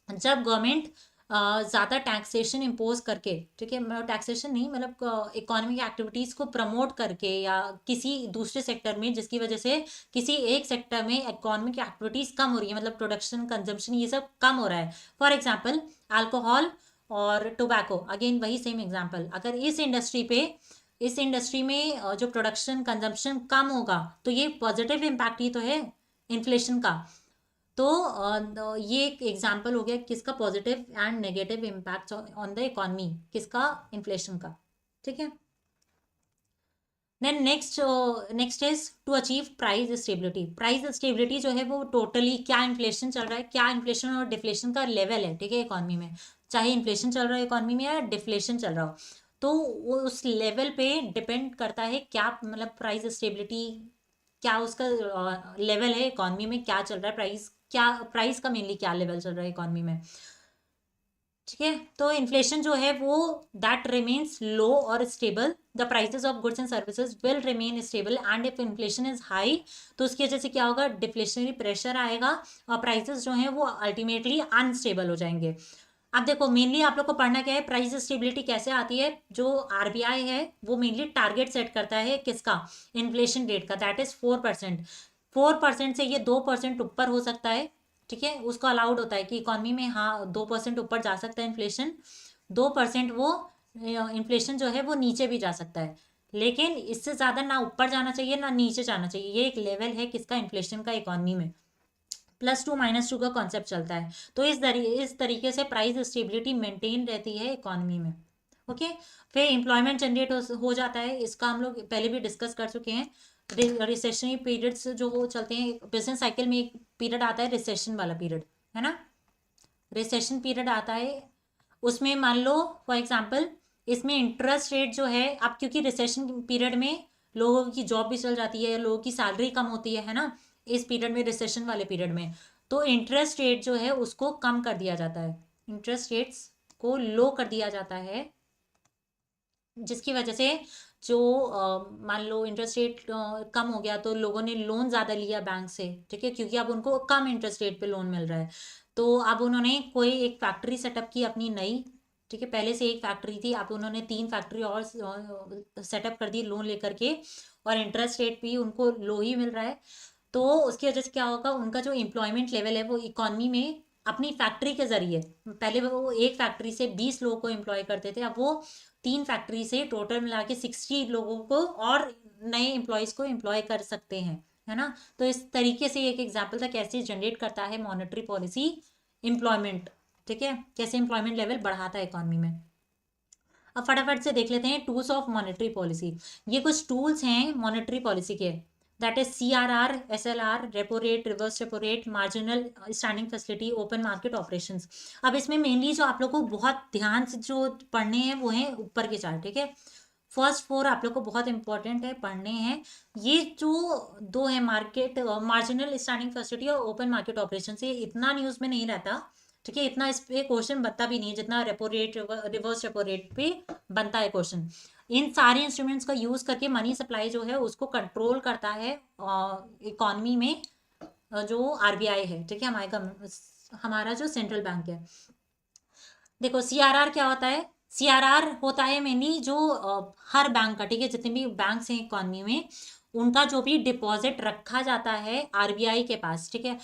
जब गवर्नमेंट ज़्यादा टैक्सेशन इम्पोज करके, ठीक है, मतलब टैक्सेशन नहीं, मतलब इकोनॉमिक एक्टिविटीज़ को प्रमोट करके या किसी दूसरे सेक्टर में, जिसकी वजह से किसी एक सेक्टर में इकोनॉमिक एक्टिविटीज़ कम हो रही है, मतलब प्रोडक्शन, कंजम्पशन, ये सब कम हो रहा है। फॉर एग्जाम्पल अल्कोहल और टोबैको, अगेन वही सेम एग्जाम्पल, अगर इस इंडस्ट्री में जो प्रोडक्शन कंजम्पशन कम होगा, तो ये पॉजिटिव इम्पैक्ट ही तो है इन्फ्लेशन का। तो ये एक एग्जाम्पल हो गया किसका, positive and negative impact on the economy, किसका, इन्फ्लेशन का। ठीक है। Then next is to achieve price stability. Price stability जो है वो टोटली क्या इन्फ्लेशन चल रहा है, क्या इन्फ्लेशन और डिफ्लेशन का लेवल है, ठीक है, इकोनॉमी में, चाहे इन्फ्लेशन चल रहा है इकोनॉमी में या डिफ्लेशन चल रहा हो, तो वो उस लेवल पे डिपेंड करता है क्या, मतलब प्राइस स्टेबिलिटी क्या उसका लेवल है इकोनॉमी में, क्या चल रहा है, प्राइस का मेनली क्या लेवल चल रहा है इकोनॉमी में। ठीक है। तो इन्फ्लेशन जो है वो दैट रिमेन्स लो और stable, the prices of goods and services will remain stable, and if inflation is high, तो उसकी वजह से क्या होगा, डिफ्लेशनरी प्रेशर आएगा और प्राइसेस जो है वो अल्टीमेटली अनस्टेबल हो जाएंगे। अब देखो मेनली आप लोग को पढ़ना क्या है, प्राइस स्टेबिलिटी कैसे आती है। जो आरबीआई है वो मेनली टारगेट सेट करता है किसका, इन्फ्लेशन रेट का, दैट इज 4%। 4% से ये 2% ऊपर हो सकता है, ठीक है, उसको अलाउड होता है कि इकोनॉमी में हाँ 2% ऊपर जा सकता है इन्फ्लेशन, 2% वो इन्फ्लेशन जो है वो नीचे भी जा सकता है, लेकिन इससे ज़्यादा ना ऊपर जाना चाहिए ना नीचे जाना चाहिए। ये एक लेवल है किसका, इन्फ्लेशन का इकोनॉमी में। +2 -2 का कॉन्सेप्ट चलता है। तो इस तरीके से प्राइस स्टेबिलिटी मेंटेन रहती है इकोनॉमी में। ओके। फिर एम्प्लॉयमेंट जनरेट हो जाता है, इसका हम लोग पहले भी डिस्कस कर चुके हैं। रिसेशनरी पीरियड्स जो वो चलते हैं बिजनेस साइकिल में, एक पीरियड आता है रिसेशन वाला पीरियड, है ना, रिसेशन पीरियड आता है। उसमें मान लो फॉर एग्जांपल इसमें इंटरेस्ट रेट जो है, अब क्योंकि रिसेशन पीरियड में लोगों की जॉब भी चल जाती है, लोगों की सैलरी कम होती है ना, इस पीरियड में, रिसेशन वाले पीरियड में, तो इंटरेस्ट रेट जो है उसको कम कर दिया जाता है, इंटरेस्ट रेट्स को लो कर दिया जाता है, जिसकी वजह से जो मान लो इंटरेस्ट रेट कम हो गया, तो लोगों ने लोन ज़्यादा लिया बैंक से, ठीक है, क्योंकि अब उनको कम इंटरेस्ट रेट पे लोन मिल रहा है। तो अब उन्होंने कोई एक फैक्ट्री सेटअप की अपनी नई, ठीक है, पहले से एक फैक्ट्री थी, अब उन्होंने 3 फैक्ट्री और सेटअप कर दी लोन लेकर के, और इंटरेस्ट रेट भी उनको लो ही मिल रहा है। तो उसकी वजह से क्या होगा, उनका जो एम्प्लॉयमेंट लेवल है वो इकोनॉमी में अपनी फैक्ट्री के जरिए, पहले वो एक फैक्ट्री से 20 लोगों को एम्प्लॉय करते थे, अब वो 3 फैक्ट्री से टोटल मिला के 60 लोगों को और नए एम्प्लॉयज़ को एम्प्लॉय कर सकते हैं, है ना। तो इस तरीके से एक एग्जाम्पल था कैसे जनरेट करता है मॉनेटरी पॉलिसी एम्प्लॉयमेंट, ठीक है, कैसे एम्प्लॉयमेंट लेवल बढ़ाता है इकोनॉमी में। अब फटाफट से देख लेते हैं टूल्स ऑफ मॉनेटरी पॉलिसी। ये कुछ टूल्स हैं मॉनेटरी पॉलिसी के, that is CRR, SLR, repo rate, reverse repo rate, marginal standing facility, open market operations. अब इसमें मेनली जो आप लोग को बहुत ध्यान से जो पढ़ने हैं वो हैं ऊपर के 4, ठीक है। फर्स्ट 4 आप लोग को बहुत इंपॉर्टेंट है, पढ़ने हैं। ये जो 2 है, मार्केट मार्जिनल स्टैंडिंग फैसिलिटी और ओपन मार्केट ऑपरेशन, ये इतना न्यूज़ में नहीं रहता, ठीक है, इतना इस पे क्वेश्चन बनता भी नहीं है जितना repo rate, reverse repo rate पे बनता है क्वेश्चन। इन सारे इंस्ट्रूमेंट्स का यूज करके मनी सप्लाई जो है उसको कंट्रोल करता है इकोनॉमी में जो आरबीआई है, ठीक है, हमारा जो सेंट्रल बैंक है। देखो CRR क्या होता है, CRR होता है मेनली जो हर बैंक का, ठीक है, जितने भी बैंक हैं इकोनॉमी में, उनका जो भी डिपॉजिट रखा जाता है आरबीआई के पास, ठीक है,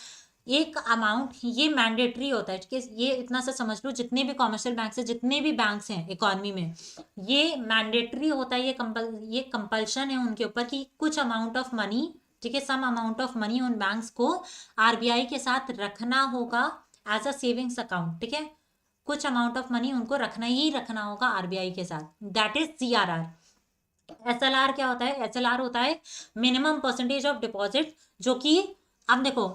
एक अमाउंट, ये मैंडेटरी होता है, ठीक है, ये इतना सा समझ लो, जितने भी कॉमर्शियल बैंक है, जितने भी बैंक्स हैं इकोनॉमी में, ये मैंडेटरी होता है, ये कंपल्शन है उनके ऊपर कि कुछ अमाउंट ऑफ मनी, ठीक है, सम अमाउंट ऑफ मनी उन बैंक्स को आरबीआई के साथ रखना होगा एज अ सेविंग्स अकाउंट, ठीक है, कुछ अमाउंट ऑफ मनी उनको रखना ही रखना होगा आरबीआई के साथ, दैट इज CRR। SLR क्या होता है, SLR होता है मिनिमम परसेंटेज ऑफ डिपॉजिट, जो कि अब देखो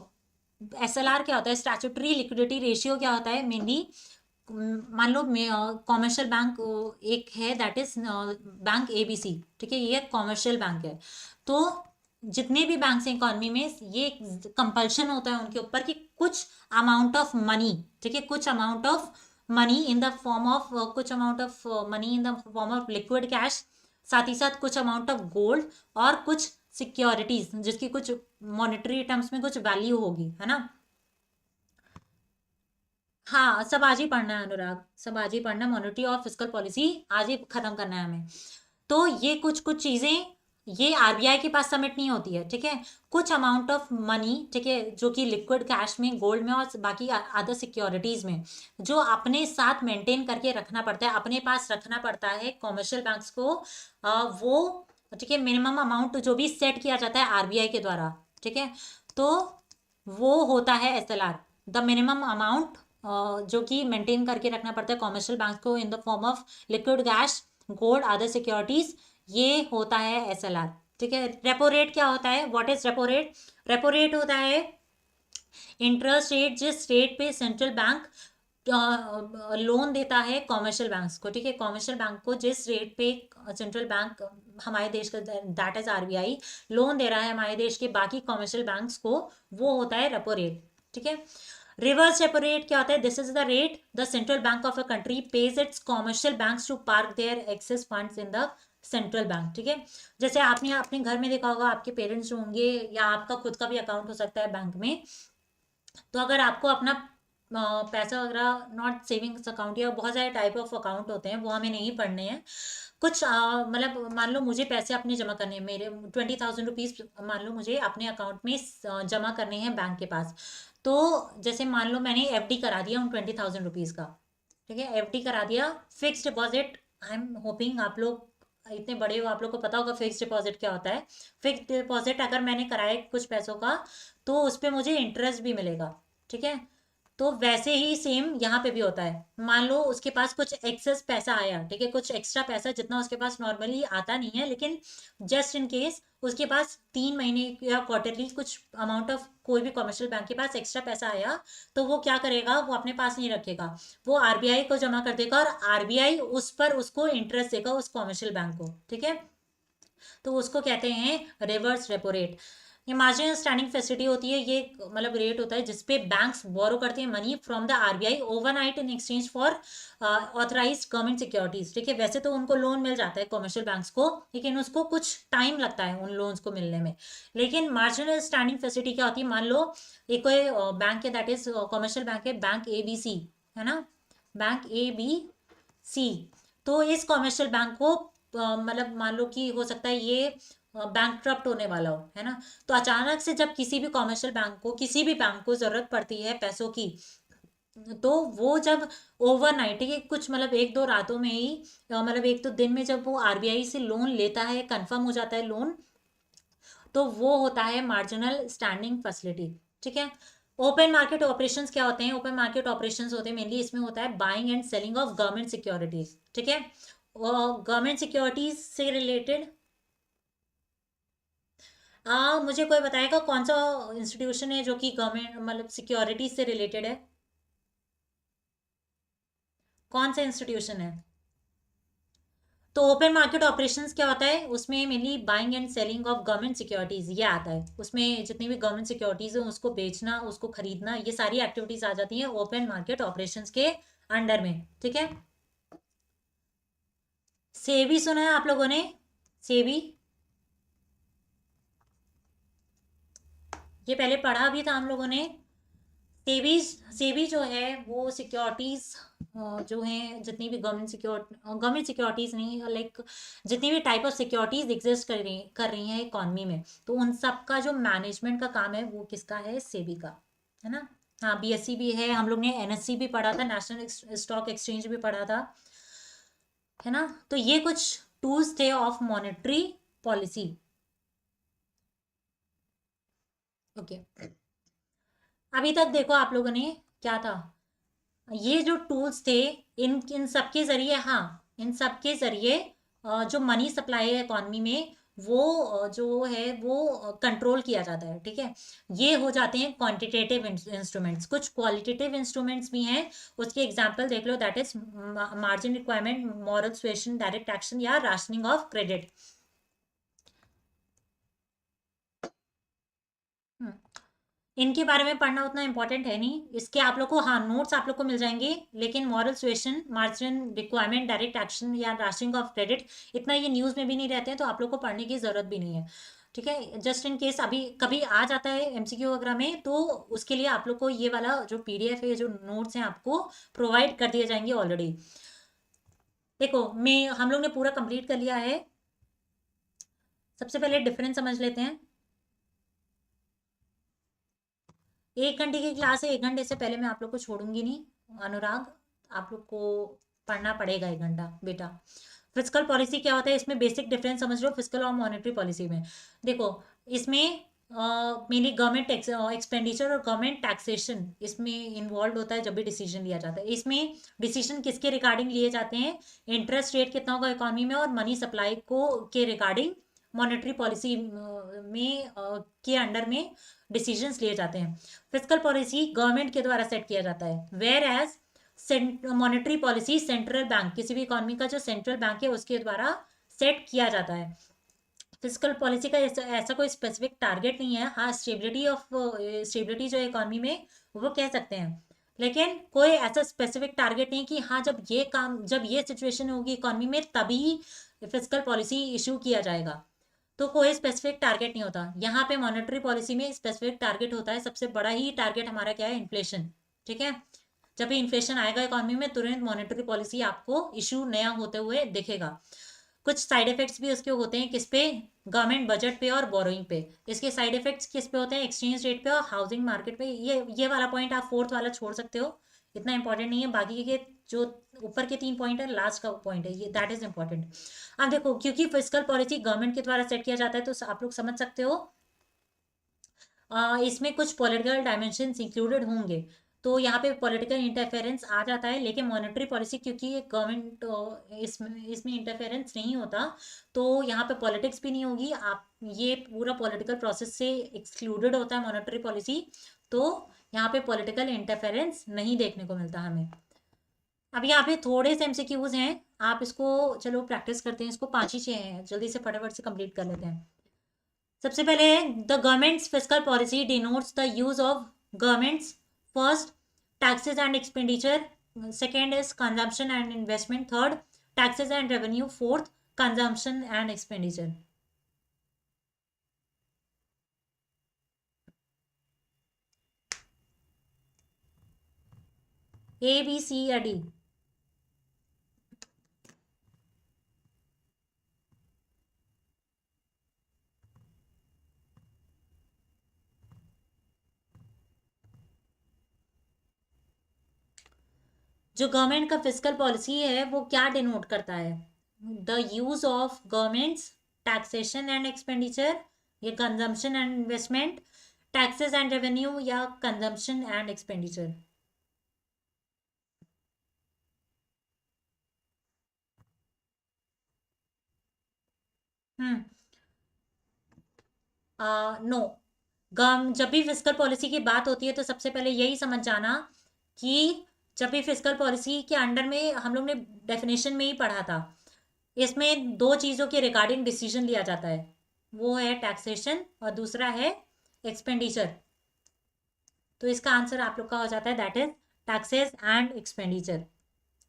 SLR क्या होता है, स्टैट्यूटरी लिक्विडिटी रेशियो क्या होता है, मेनली मान लो कॉमर्शियल बैंक एक है, दैट इज बैंक ABC, ठीक है, ये कॉमर्शियल बैंक है। तो जितने भी बैंक हैं इकोनॉमी में, ये कंपल्शन होता है उनके ऊपर कि कुछ अमाउंट ऑफ मनी, ठीक है, कुछ amount of money in the form of कुछ amount of money in the form of liquid cash, साथ ही साथ कुछ अमाउंट ऑफ गोल्ड और कुछ सिक्योरिटीज जिसकी कुछ मॉनेटरी टर्म्स में कुछ वैल्यू होगी, है ना। हाँ, सब आज ही पढ़ना है अनुराग, सब आज ही पढ़ना है, मॉनेटरी और फिस्कल पॉलिसी आज ही खत्म करना है हमें। तो ये कुछ कुछ चीजें ये आरबीआई के पास सबमिट नहीं होती है, ठीक है। कुछ अमाउंट ऑफ मनी, ठीक है, जो कि लिक्विड कैश में, गोल्ड में और बाकी अदर सिक्योरिटीज में, जो अपने साथ मेंटेन करके रखना पड़ता है, अपने पास रखना पड़ता है कॉमर्शियल बैंक्स को, वो, ठीक है, मिनिमम अमाउंट जो भी सेट किया जाता है आरबीआई के द्वारा, ठीक है। तो वो होता है एसएलआर, द मिनिमम अमाउंट जो कि मेंटेन करके रखना पड़ता है कॉमर्शियल बैंक को इन the form of liquid cash, gold, other securities, ये होता है एसएलआर, ठीक है। रेपो रेट क्या होता है, what is repo rate? Repo rate होता है इंटरेस्ट रेट जिस रेट पे सेंट्रल बैंक लोन देता है कॉमर्शियल बैंक्स को, ठीक है। कॉमर्शियल बैंक को जिस रेट पे सेंट्रल बैंक, हमारे देश का दैट इज आरबीआई, लोन दे रहा है हमारे देश के बाकी कॉमर्शियल बैंक्स को, वो होता है रेपो रेट, ठीक है। रिवर्स रेपो रेट क्या होता है? This is the rate the central bank of a country pays its commercial banks to park their excess funds in the central bank, ठीक है। जैसे आपने अपने घर में देखा होगा, आपके पेरेंट्स जो होंगे या आपका खुद का भी अकाउंट हो सकता है बैंक में, तो अगर आपको अपना पैसा वगैरह, नॉट सेविंग्स अकाउंट या बहुत सारे टाइप ऑफ अकाउंट होते हैं, वो हमें नहीं पढ़ने हैं। कुछ मतलब मान लो मुझे पैसे अपने जमा करने हैं, मेरे 20,000 रुपीज मान लो मुझे अपने अकाउंट में जमा करने हैं बैंक के पास। तो जैसे मान लो मैंने एफडी करा दिया उन 20,000 रुपीज का, ठीक है, एफडी करा दिया, fix deposit. I am hoping आप लोग इतने बड़े हो, आप लोग को पता होगा फिक्स डिपॉजिट क्या होता है। फिक्स डिपॉजिट अगर मैंने कराया कुछ पैसों का, तो उस पर मुझे इंटरेस्ट भी मिलेगा, ठीक है। तो वैसे ही सेम यहाँ पे भी होता है। मान लो उसके पास कुछ एक्सेस पैसा आया, ठीक है, कुछ एक्स्ट्रा पैसा जितना उसके पास नॉर्मली आता नहीं है, लेकिन जस्ट इन केस उसके पास 3 महीने या क्वार्टरली कुछ अमाउंट ऑफ कोई भी कमर्शियल बैंक के पास एक्स्ट्रा पैसा आया, तो वो क्या करेगा, वो अपने पास नहीं रखेगा, वो आरबीआई को जमा कर देगा और आरबीआई उस पर उसको इंटरेस्ट देगा उस कमर्शियल बैंक को, ठीक है। तो उसको कहते हैं रिवर्स रेपो रेट। ये मार्जिनल स्टैंडिंग फैसिलिटी होती है, ये मतलब रेट होता है जिसपे बैंक्स बोरो करते हैं money from the RBI overnight in exchange for authorised government securities, ठीक है। वैसे तो उनको लोन मिल जाता है कमर्शियल बैंक्स को, लेकिन उसको कुछ टाइम लगता है उन लोन्स को मिलने में। लेकिन मार्जिनल स्टैंडिंग फैसिलिटी क्या होती है? मान लो एक कोई बैंक है, दैट इज कमर्शियल बैंक है, बैंक एबीसी, है ना, बैंक ए बी सी। तो इस कमर्शियल बैंक को मतलब मान लो कि हो सकता है ये बैंक करप्ट होने वाला हो, है ना। तो अचानक से जब किसी भी कमर्शियल बैंक को, किसी भी बैंक को जरूरत पड़ती है पैसों की, तो वो जब ओवरनाइट, ठीक है, कुछ मतलब एक दो रातों में ही, मतलब एक दो दिन में जब वो आरबीआई से लोन लेता है, कंफर्म हो जाता है लोन, तो वो होता है मार्जिनल स्टैंडिंग फैसिलिटी, ठीक है। ओपन मार्केट ऑपरेशंस क्या होते हैं? ओपन मार्केट ऑपरेशंस होते हैं मेनली, इसमें होता है buying and selling of government securities, ठीक है। गवर्नमेंट सिक्योरिटीज से रिलेटेड मुझे कोई बताएगा कौन सा इंस्टीट्यूशन है जो कि गवर्नमेंट मतलब सिक्योरिटी से रिलेटेड है? कौन सा इंस्टीट्यूशन है? तो ओपन मार्केट ऑपरेशंस क्या होता है? उसमें mainly buying and selling of government securities ये आता है। उसमें जितनी भी गवर्नमेंट सिक्योरिटीज है उसको बेचना, उसको खरीदना, ये सारी एक्टिविटीज आ जाती हैं ओपन मार्केट ऑपरेशंस के अंडर में, ठीक है। सेबी सुना है आप लोगों ने? सेबी, ये पहले पढ़ा भी था हम लोगों ने। सेबी, सेबी जो है वो सिक्योरिटीज जो हैं, जितनी भी गवर्नमेंट सिक्योरिटीज नहीं, लाइक जितनी भी टाइप ऑफ सिक्योरिटीज एग्जिस्ट कर रही हैं इकॉनमी में, तो उन सब का जो मैनेजमेंट का काम है वो किसका है? सेबी का, है ना। हाँ, बीएससी भी है, हम लोग ने एनएससी भी पढ़ा था, नेशनल स्टॉक एक्सचेंज भी पढ़ा था, है ना। तो ये कुछ टूल्स थे ऑफ मॉनेटरी पॉलिसी, ओके। अभी तक देखो आप लोगों ने क्या था, ये जो टूल्स थे, इन इन सब के जरिए, हाँ, इन सब के जरिए जो मनी सप्लाई है इकॉनमी में, वो जो है वो कंट्रोल किया जाता है, ठीक है। ये हो जाते हैं क्वांटिटेटिव इंस्ट्रूमेंट्स। कुछ क्वालिटेटिव इंस्ट्रूमेंट्स भी हैं, उसके एग्जांपल देख लो, that is margin requirement, moral suasion, direct action या राशनिंग ऑफ क्रेडिट। इनके बारे में पढ़ना उतना इंपॉर्टेंट है नहीं। इसके आप लोग को, हाँ, नोट्स आप लोग को मिल जाएंगे, लेकिन moral suasion, margin requirement, direct action या राशनिंग ऑफ क्रेडिट, इतना ये न्यूज़ में भी नहीं रहते हैं, तो आप लोग को पढ़ने की ज़रूरत भी नहीं है। ठीक है, जस्ट इन केस अभी कभी आ जाता है एमसीक्यू वगैरह में, तो उसके लिए आप लोग को ये वाला जो पीडीएफ है, जो नोट्स हैं, आपको प्रोवाइड कर दिए जाएंगे ऑलरेडी। देखो, मैं हम लोग ने पूरा कंप्लीट कर लिया है। सबसे पहले डिफरेंस समझ लेते हैं। 1 घंटे की क्लास है, 1 घंटे से पहले मैं आप लोग को छोड़ूंगी नहीं। अनुराग, आप लोग को पढ़ना पड़ेगा 1 घंटा बेटा। फिजिकल पॉलिसी क्या होता है, इसमें बेसिक डिफरेंस समझ लो फिजिकल और मॉनेटरी पॉलिसी में। देखो, इसमें मेनली गवर्नमेंट एक्सपेंडिचर और गवर्नमेंट टैक्सेशन इसमें इन्वॉल्व होता है जब भी डिसीजन लिया जाता है। इसमें डिसीजन किसके रिगार्डिंग लिए जाते हैं, इंटरेस्ट रेट कितना होगा इकोनॉमी में, और मनी सप्लाई को के रिगार्डिंग मॉनेटरी पॉलिसी में के अंडर में डिसीजंस लिए जाते हैं। फिजिकल पॉलिसी गवर्नमेंट के द्वारा सेट किया जाता है, whereas monetary policy central bank, किसी भी इकोनॉमी का जो सेंट्रल बैंक है उसके द्वारा सेट किया जाता है। फिजिकल पॉलिसी का ऐसा कोई स्पेसिफिक टारगेट नहीं है। हाँ, स्टेबिलिटी जो है इकोनॉमी में, वो कह सकते हैं, लेकिन कोई ऐसा स्पेसिफिक टारगेट नहीं कि हाँ, जब ये सिचुएशन होगी इकोनॉमी में तभी फिजिकल पॉलिसी इशू किया जाएगा। तो कोई स्पेसिफिक टारगेट नहीं होता। यहाँ पे मॉनेटरी पॉलिसी में स्पेसिफिक टारगेट होता है। सबसे बड़ा ही टारगेट हमारा क्या है, इन्फ्लेशन। ठीक है, जब भी इन्फ्लेशन आएगा इकोनॉमी में, तुरंत मॉनेटरी पॉलिसी आपको इशू नया होते हुए दिखेगा। कुछ साइड इफेक्ट्स भी उसके होते हैं, किस पे, गवर्नमेंट बजट पे और बोरोइंग पे। इसके साइड इफेक्ट्स किस पे होते हैं, एक्सचेंज रेट पे और हाउसिंग मार्केट पे। ये वाला पॉइंट आप फोर्थ वाला छोड़ सकते हो, इतना इंपॉर्टेंट नहीं है। बाकी के जो ऊपर के 3 पॉइंट है, लास्ट का पॉइंट है ये, दैट इज इंपॉर्टेंट। अब देखो, क्योंकि फिजिकल पॉलिसी गवर्नमेंट के द्वारा सेट किया जाता है, तो आप लोग समझ सकते हो इसमें कुछ पॉलिटिकल डायमेंशन इंक्लूडेड होंगे। तो यहाँ पे पॉलिटिकल इंटरफेरेंस आ जाता है, लेकिन मॉनेटरी पॉलिसी क्योंकि गवर्नमेंट इसमें इंटरफेरेंस नहीं होता, तो यहाँ पे पॉलिटिक्स भी नहीं होगी। आप ये पूरा पॉलिटिकल प्रोसेस से एक्सक्लूडेड होता है मॉनेटरी पॉलिसी, तो यहाँ पे पॉलिटिकल इंटरफेरेंस नहीं देखने को मिलता हमें। अब यहाँ पे थोड़े से एमसीक्यूज हैं, आप इसको चलो प्रैक्टिस करते हैं। इसको 5 ही 6 हैं, जल्दी से फटाफट से कंप्लीट कर लेते हैं। सबसे पहले, the government's fiscal policy denotes the use of government's, first taxes and expenditure, second is consumption and investment, third taxes and revenue, fourth consumption and expenditure. A, B, C या डी? जो government का fiscal policy है वो क्या denote करता है, the use of government's, taxation and expenditure, या consumption and investment, taxes and revenue, या consumption and expenditure. Hmm no, जब भी फिस्कल पॉलिसी की बात होती है तो सबसे पहले यही समझ जाना कि जब भी फिस्कल पॉलिसी के अंडर में, हम लोग ने डेफिनेशन में ही पढ़ा था, इसमें दो चीज़ों के रिगार्डिंग डिसीजन लिया जाता है, वो है टैक्सेशन और दूसरा है एक्सपेंडिचर। तो इसका आंसर आप लोग का हो जाता है, that is taxes and expenditure.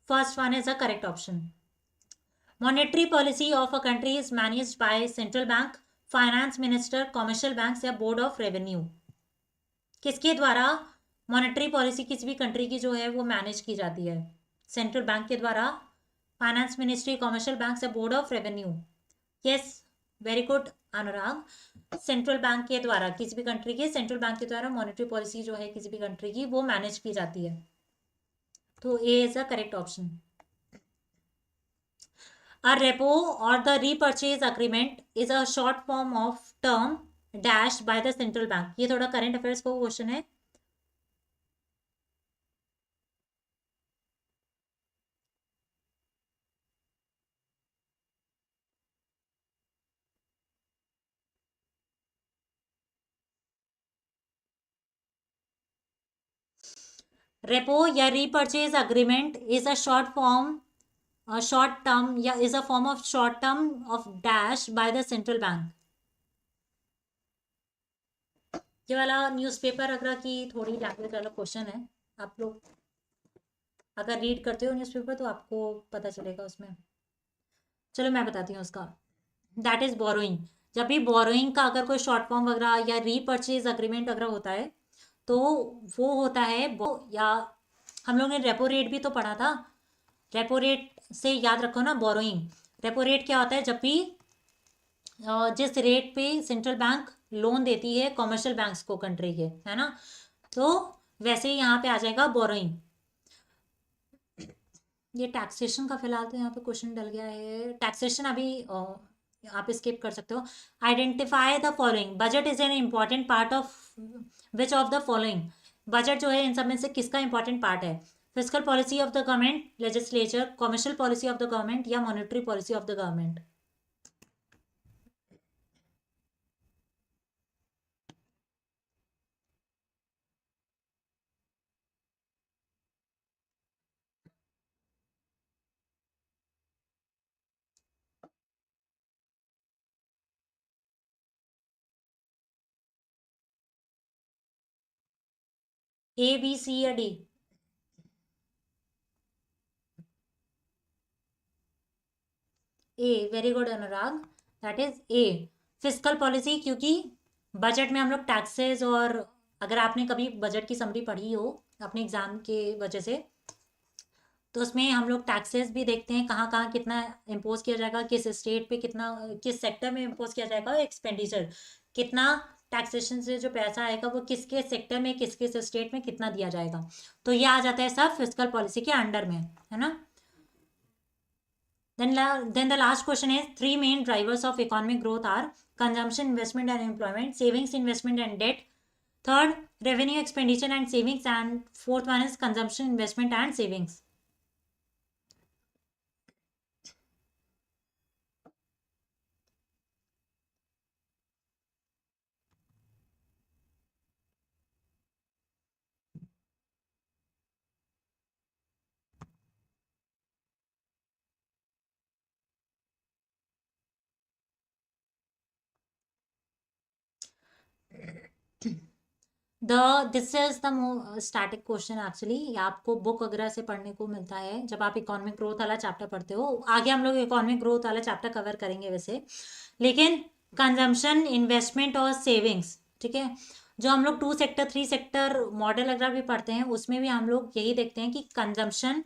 First one is a correct option. Monetary policy of a country is managed by central bank, finance minister, commercial bank या बोर्ड ऑफ रेवेन्यू। किसके द्वारा मॉनेटरी पॉलिसी किसी भी कंट्री की जो है वो manage की जाती है, सेंट्रल बैंक के द्वारा, फाइनेंस मिनिस्ट्री, कमर्शियल बैंक या board of revenue. Yes, very good Anurag. Central bank के द्वारा, किसी भी कंट्री के सेंट्रल बैंक के द्वारा मॉनेटरी पॉलिसी जो है किसी भी कंट्री की, वो मैनेज की जाती है। तो A is a correct option. A repo or the repurchase agreement is a short form of term dashed by the central bank। ये थोड़ा करंट अफेयर्स का क्वेश्चन है। रेपो या repurchase agreement is a short term या is a form of short term of dash by the central bank. ये वाला newspaper वगैरह की थोड़ी लैंग्वेज वाला क्वेश्चन है। आप लोग अगर रीड करते हो न्यूज़पेपर तो आपको पता चलेगा उसमें। चलो मैं बताती हूँ उसका। That is borrowing. जब भी बोरोइंग का अगर कोई शॉर्ट फॉर्म वगैरह या रीपर्चेज अग्रीमेंट वगैरह होता है तो वो होता है या हम लोग ने रेपो रेट भी तो पढ़ा था। रेपो रेट से याद रखो ना बोरोइंग। रेपो रेट क्या होता है? जब भी जिस रेट पे सेंट्रल बैंक लोन देती है कॉमर्शियल बैंक्स को कंट्री के, है ना, तो वैसे ही यहाँ पे आ जाएगा बोरोइंग। ये टैक्सेशन का फिलहाल तो यहाँ पे क्वेश्चन डल गया है। टैक्सेशन अभी आप स्किप कर सकते हो। Identify the following. Budget is an important part of which of the following. Budget जो है इन सब में से किसका इंपॉर्टेंट पार्ट है? Physical policy of the government, legislature, commercial policy of the government या monetary policy of the government? A, B, C या D? A, very good Anurag, that is A, physical policy. क्योंकि बजट में हम लोग taxes और अगर आपने कभी बजट की समरी पढ़ी हो अपने एग्जाम के वजह से तो उसमें हम लोग टैक्सेस भी देखते हैं कहाँ कहाँ कितना इम्पोज किया जाएगा, किस स्टेट पे कितना, किस सेक्टर में इम्पोज किया जाएगा, एक्सपेंडिचर कितना, टैक्सेशन से जो पैसा आएगा वो किसके सेक्टर में किस किस स्टेट में कितना दिया जाएगा। तो ये आ जाता है सब फिजिकल पॉलिसी के अंडर में, है ना। Then the last question is three main drivers of economic growth are consumption, investment and employment, savings, investment and debt. Third, revenue, expenditure and savings, and fourth one is consumption, investment and savings. The this is the static question actually. ये आपको book वगैरह से पढ़ने को मिलता है जब आप इकोनॉमिक ग्रोथ वाला चैप्टर पढ़ते हो। आगे हम लोग इकोनॉमिक ग्रोथ वाला चैप्टर कवर करेंगे वैसे, लेकिन कंजम्पशन, इन्वेस्टमेंट और सेविंग्स, ठीक है, जो हम लोग 2 सेक्टर 3 सेक्टर मॉडल अगर भी पढ़ते हैं उसमें भी हम लोग यही देखते हैं कि कंजम्पशन